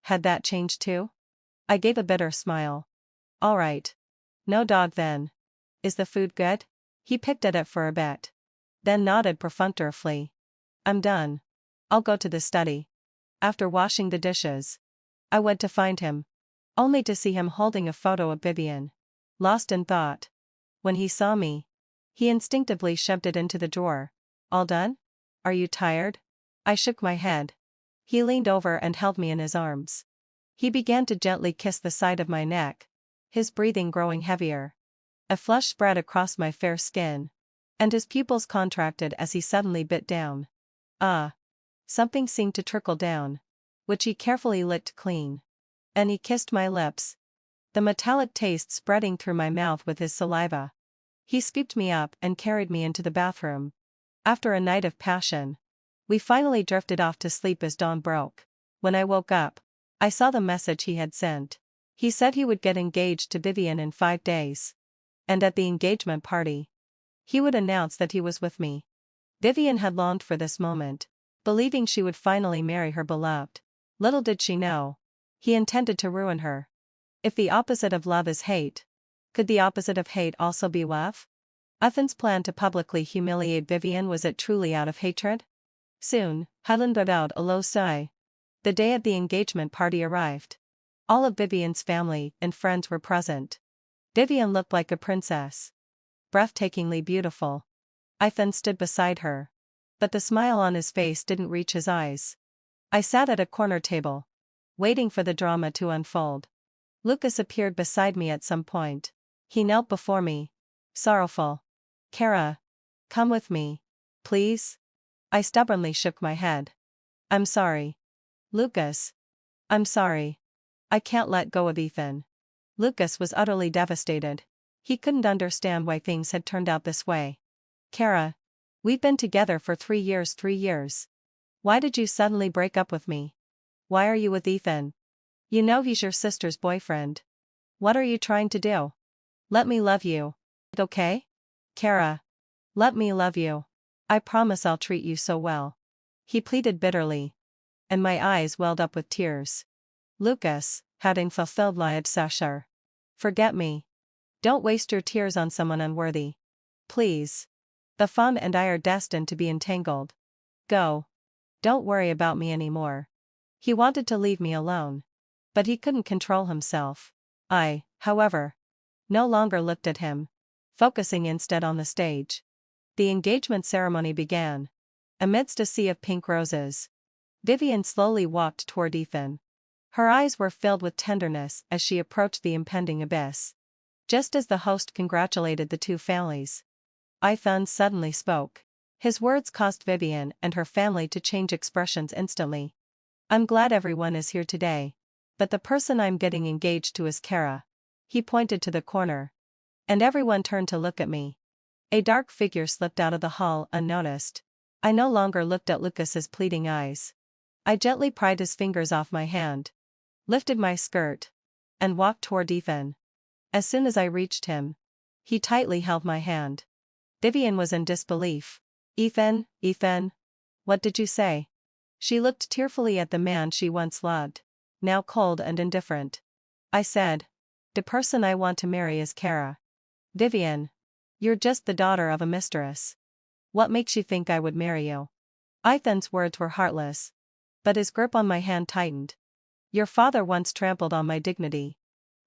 Had that changed too? I gave a bitter smile. "All right. No dog then. Is the food good?" He picked at it for a bit, then nodded perfunctorily. "I'm done. I'll go to the study." After washing the dishes, I went to find him, only to see him holding a photo of Vivian. Lost in thought. When he saw me, he instinctively shoved it into the drawer. "All done? Are you tired?" I shook my head. He leaned over and held me in his arms. He began to gently kiss the side of my neck, his breathing growing heavier. A flush spread across my fair skin, and his pupils contracted as he suddenly bit down. Something seemed to trickle down, which he carefully licked clean. And he kissed my lips, the metallic taste spreading through my mouth with his saliva. He scooped me up and carried me into the bathroom. After a night of passion, we finally drifted off to sleep as dawn broke. When I woke up, I saw the message he had sent. He said he would get engaged to Vivian in 5 days. And at the engagement party, he would announce that he was with me. Vivian had longed for this moment, believing she would finally marry her beloved. Little did she know, he intended to ruin her. If the opposite of love is hate, could the opposite of hate also be love? Ethan's plan to publicly humiliate Vivian, was it truly out of hatred? Soon, Helen let out a low sigh. The day of the engagement party arrived. All of Vivian's family and friends were present. Vivian looked like a princess, breathtakingly beautiful. Ethan stood beside her, but the smile on his face didn't reach his eyes. I sat at a corner table, waiting for the drama to unfold. Lucas appeared beside me at some point. He knelt before me, sorrowful. "Kara, come with me, please." I stubbornly shook my head. "I'm sorry. Lucas. I'm sorry. I can't let go of Ethan." Lucas was utterly devastated. He couldn't understand why things had turned out this way. "Kara, we've been together for 3 years. 3 years. Why did you suddenly break up with me? Why are you with Ethan? You know he's your sister's boyfriend. What are you trying to do? Let me love you. Okay? Kara. Let me love you. I promise I'll treat you so well." He pleaded bitterly, and my eyes welled up with tears. "Lucas, having fulfilled my obsession. Forget me. Don't waste your tears on someone unworthy. Please. The fawn and I are destined to be entangled. Go. Don't worry about me anymore." He wanted to leave me alone, but he couldn't control himself. I, however, no longer looked at him, focusing instead on the stage. The engagement ceremony began. Amidst a sea of pink roses, Vivian slowly walked toward Ethan. Her eyes were filled with tenderness as she approached the impending abyss. Just as the host congratulated the two families, Ethan suddenly spoke. His words caused Vivian and her family to change expressions instantly. "I'm glad everyone is here today, but the person I'm getting engaged to is Kara." He pointed to the corner. And everyone turned to look at me. A dark figure slipped out of the hall unnoticed. I no longer looked at Lucas's pleading eyes. I gently pried his fingers off my hand, lifted my skirt, and walked toward Ethan. As soon as I reached him, he tightly held my hand. Vivian was in disbelief. Ethan, what did you say? She looked tearfully at the man she once loved, now cold and indifferent. I said, the person I want to marry is Kara. Vivian, you're just the daughter of a mistress. What makes you think I would marry you? Ethan's words were heartless, but his grip on my hand tightened. Your father once trampled on my dignity,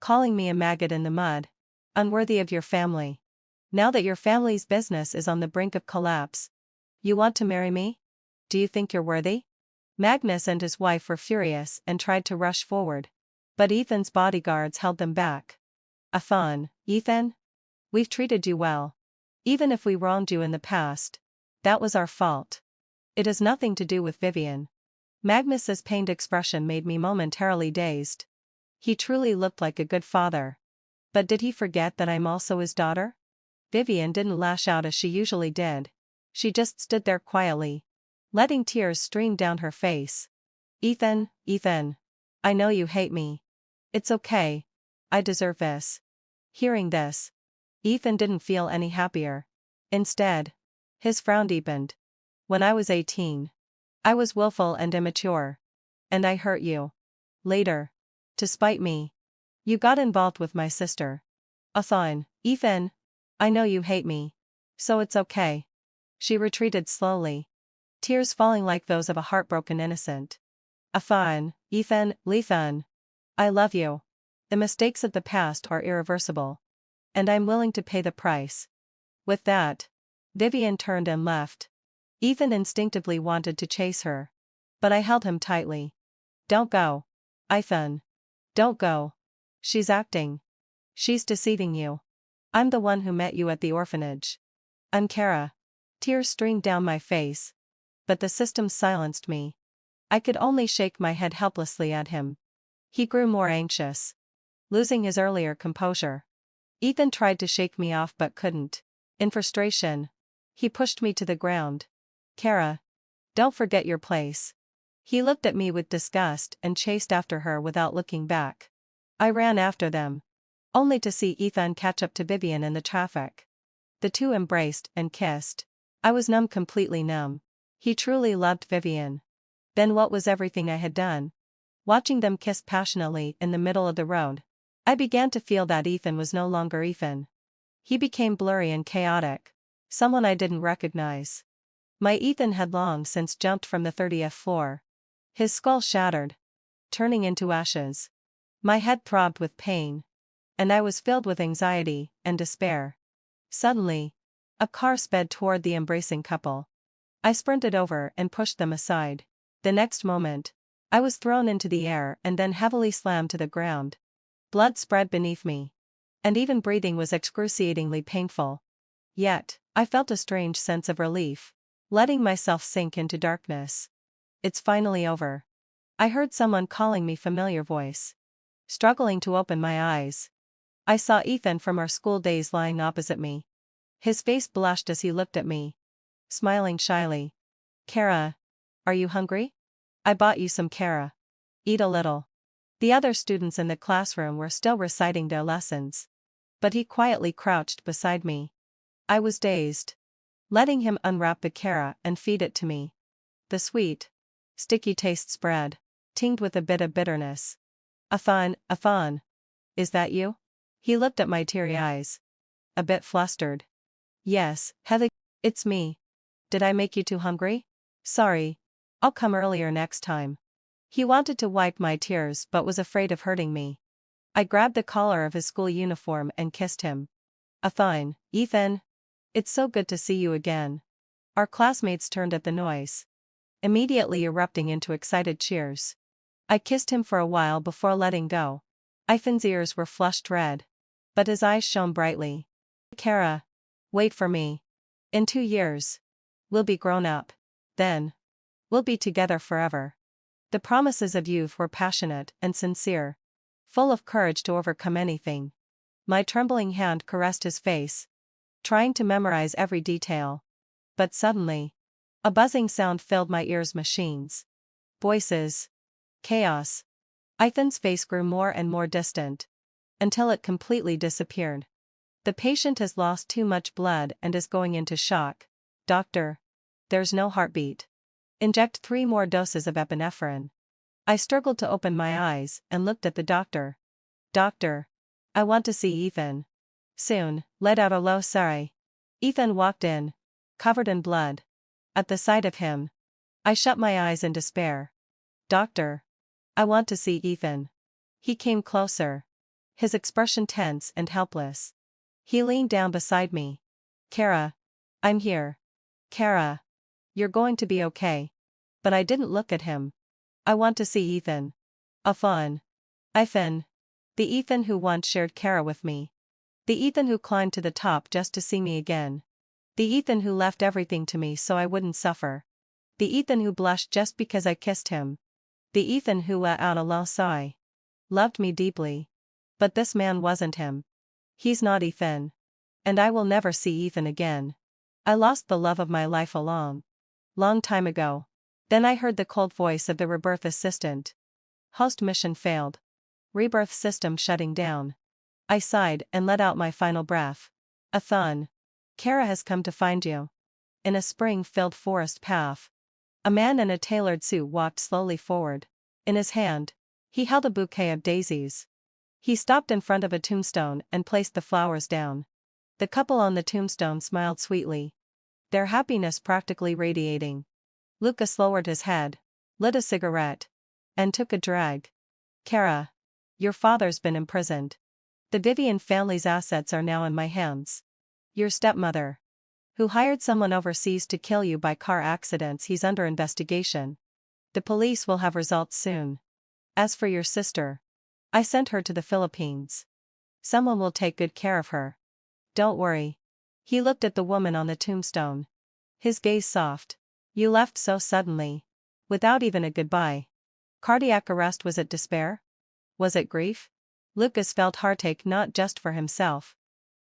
calling me a maggot in the mud, unworthy of your family. Now that your family's business is on the brink of collapse, you want to marry me? Do you think you're worthy? Magnus and his wife were furious and tried to rush forward, but Ethan's bodyguards held them back. Ethan? We've treated you well. Even if we wronged you in the past, that was our fault. It has nothing to do with Vivian. Magnus's pained expression made me momentarily dazed. He truly looked like a good father. But did he forget that I'm also his daughter? Vivian didn't lash out as she usually did. She just stood there quietly, letting tears stream down her face. Ethan, I know you hate me. It's okay. I deserve this. Hearing this, Ethan didn't feel any happier. Instead, his frown deepened. When I was 18, I was willful and immature. And I hurt you. Later, to spite me, you got involved with my sister. Ethan, I know you hate me. So it's okay. She retreated slowly, tears falling like those of a heartbroken innocent. Ethan, I love you. The mistakes of the past are irreversible. And I'm willing to pay the price. With that, Vivian turned and left. Ethan instinctively wanted to chase her, but I held him tightly. Don't go. Ethan. Don't go. She's acting. She's deceiving you. I'm the one who met you at the orphanage. I'm Kara. Tears streamed down my face. But the system silenced me. I could only shake my head helplessly at him. He grew more anxious, losing his earlier composure. Ethan tried to shake me off but couldn't. In frustration, he pushed me to the ground. Kara, don't forget your place. He looked at me with disgust and chased after her without looking back. I ran after them, only to see Ethan catch up to Vivian in the traffic. The two embraced and kissed. I was numb, completely numb. He truly loved Vivian. Then what was everything I had done? Watching them kiss passionately in the middle of the road, I began to feel that Ethan was no longer Ethan. He became blurry and chaotic, someone I didn't recognize. My Ethan had long since jumped from the 30th floor. His skull shattered, turning into ashes. My head throbbed with pain, and I was filled with anxiety and despair. Suddenly, a car sped toward the embracing couple. I sprinted over and pushed them aside. The next moment, I was thrown into the air and then heavily slammed to the ground. Blood spread beneath me, and even breathing was excruciatingly painful. Yet, I felt a strange sense of relief, letting myself sink into darkness. It's finally over. I heard someone calling me familiar voice. Struggling to open my eyes, I saw Ethan from our school days lying opposite me. His face blushed as he looked at me, smiling shyly. Kara, are you hungry? I bought you some Kara. Eat a little. The other students in the classroom were still reciting their lessons, but he quietly crouched beside me. I was dazed, letting him unwrap the Kara and feed it to me. The sweet, sticky taste spread, tinged with a bit of bitterness. Afan, is that you? He looked at my teary eyes, a bit flustered. Yes, Heather, it's me. Did I make you too hungry? Sorry. I'll come earlier next time. He wanted to wipe my tears but was afraid of hurting me. I grabbed the collar of his school uniform and kissed him. Ethan. It's so good to see you again. Our classmates turned at the noise, immediately erupting into excited cheers. I kissed him for a while before letting go. Ethan's ears were flushed red, but his eyes shone brightly. Kara, wait for me. In 2 years, we'll be grown up. Then, we'll be together forever. The promises of youth were passionate and sincere, full of courage to overcome anything. My trembling hand caressed his face, trying to memorize every detail. But suddenly, a buzzing sound filled my ears. Machines. Voices. Chaos. Ethan's face grew more and more distant, until it completely disappeared. The patient has lost too much blood and is going into shock. Doctor. There's no heartbeat. Inject 3 more doses of epinephrine. I struggled to open my eyes and looked at the doctor. Doctor. I want to see Ethan. Soon, let out a low sigh. Ethan walked in, covered in blood. At the sight of him, I shut my eyes in despair. Doctor. I want to see Ethan. He came closer, his expression tense and helpless. He leaned down beside me. Kara. I'm here. Kara. You're going to be okay. But I didn't look at him. I want to see Ethan. Ethan. Ethan. The Ethan who once shared Kara with me. The Ethan who climbed to the top just to see me again. The Ethan who left everything to me so I wouldn't suffer. The Ethan who blushed just because I kissed him. The Ethan who let out a low sigh. Loved me deeply. But this man wasn't him. He's not Ethan. And I will never see Ethan again. I lost the love of my life a long time ago. Then I heard the cold voice of the rebirth assistant. Host mission failed. Rebirth system shutting down. I sighed and let out my final breath. Ethan. Kara has come to find you. In a spring-filled forest path, a man in a tailored suit walked slowly forward. In his hand, he held a bouquet of daisies. He stopped in front of a tombstone and placed the flowers down. The couple on the tombstone smiled sweetly, their happiness practically radiating. Lucas lowered his head, lit a cigarette, and took a drag. Kara. Your father's been imprisoned. The Vivian family's assets are now in my hands. Your stepmother, who hired someone overseas to kill you by car accidents, he's under investigation. The police will have results soon. As for your sister, I sent her to the Philippines. Someone will take good care of her. Don't worry. He looked at the woman on the tombstone. His gaze soft. You left so suddenly. Without even a goodbye. Cardiac arrest? Was it despair? Was it grief? Lucas felt heartache not just for himself,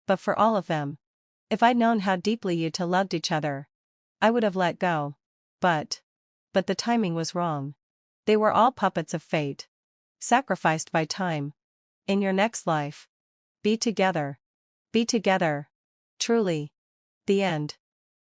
but for all of them. If I'd known how deeply you two loved each other, I would have let go. But the timing was wrong. They were all puppets of fate. Sacrificed by time. In your next life. Be together. Be together. Truly. The end.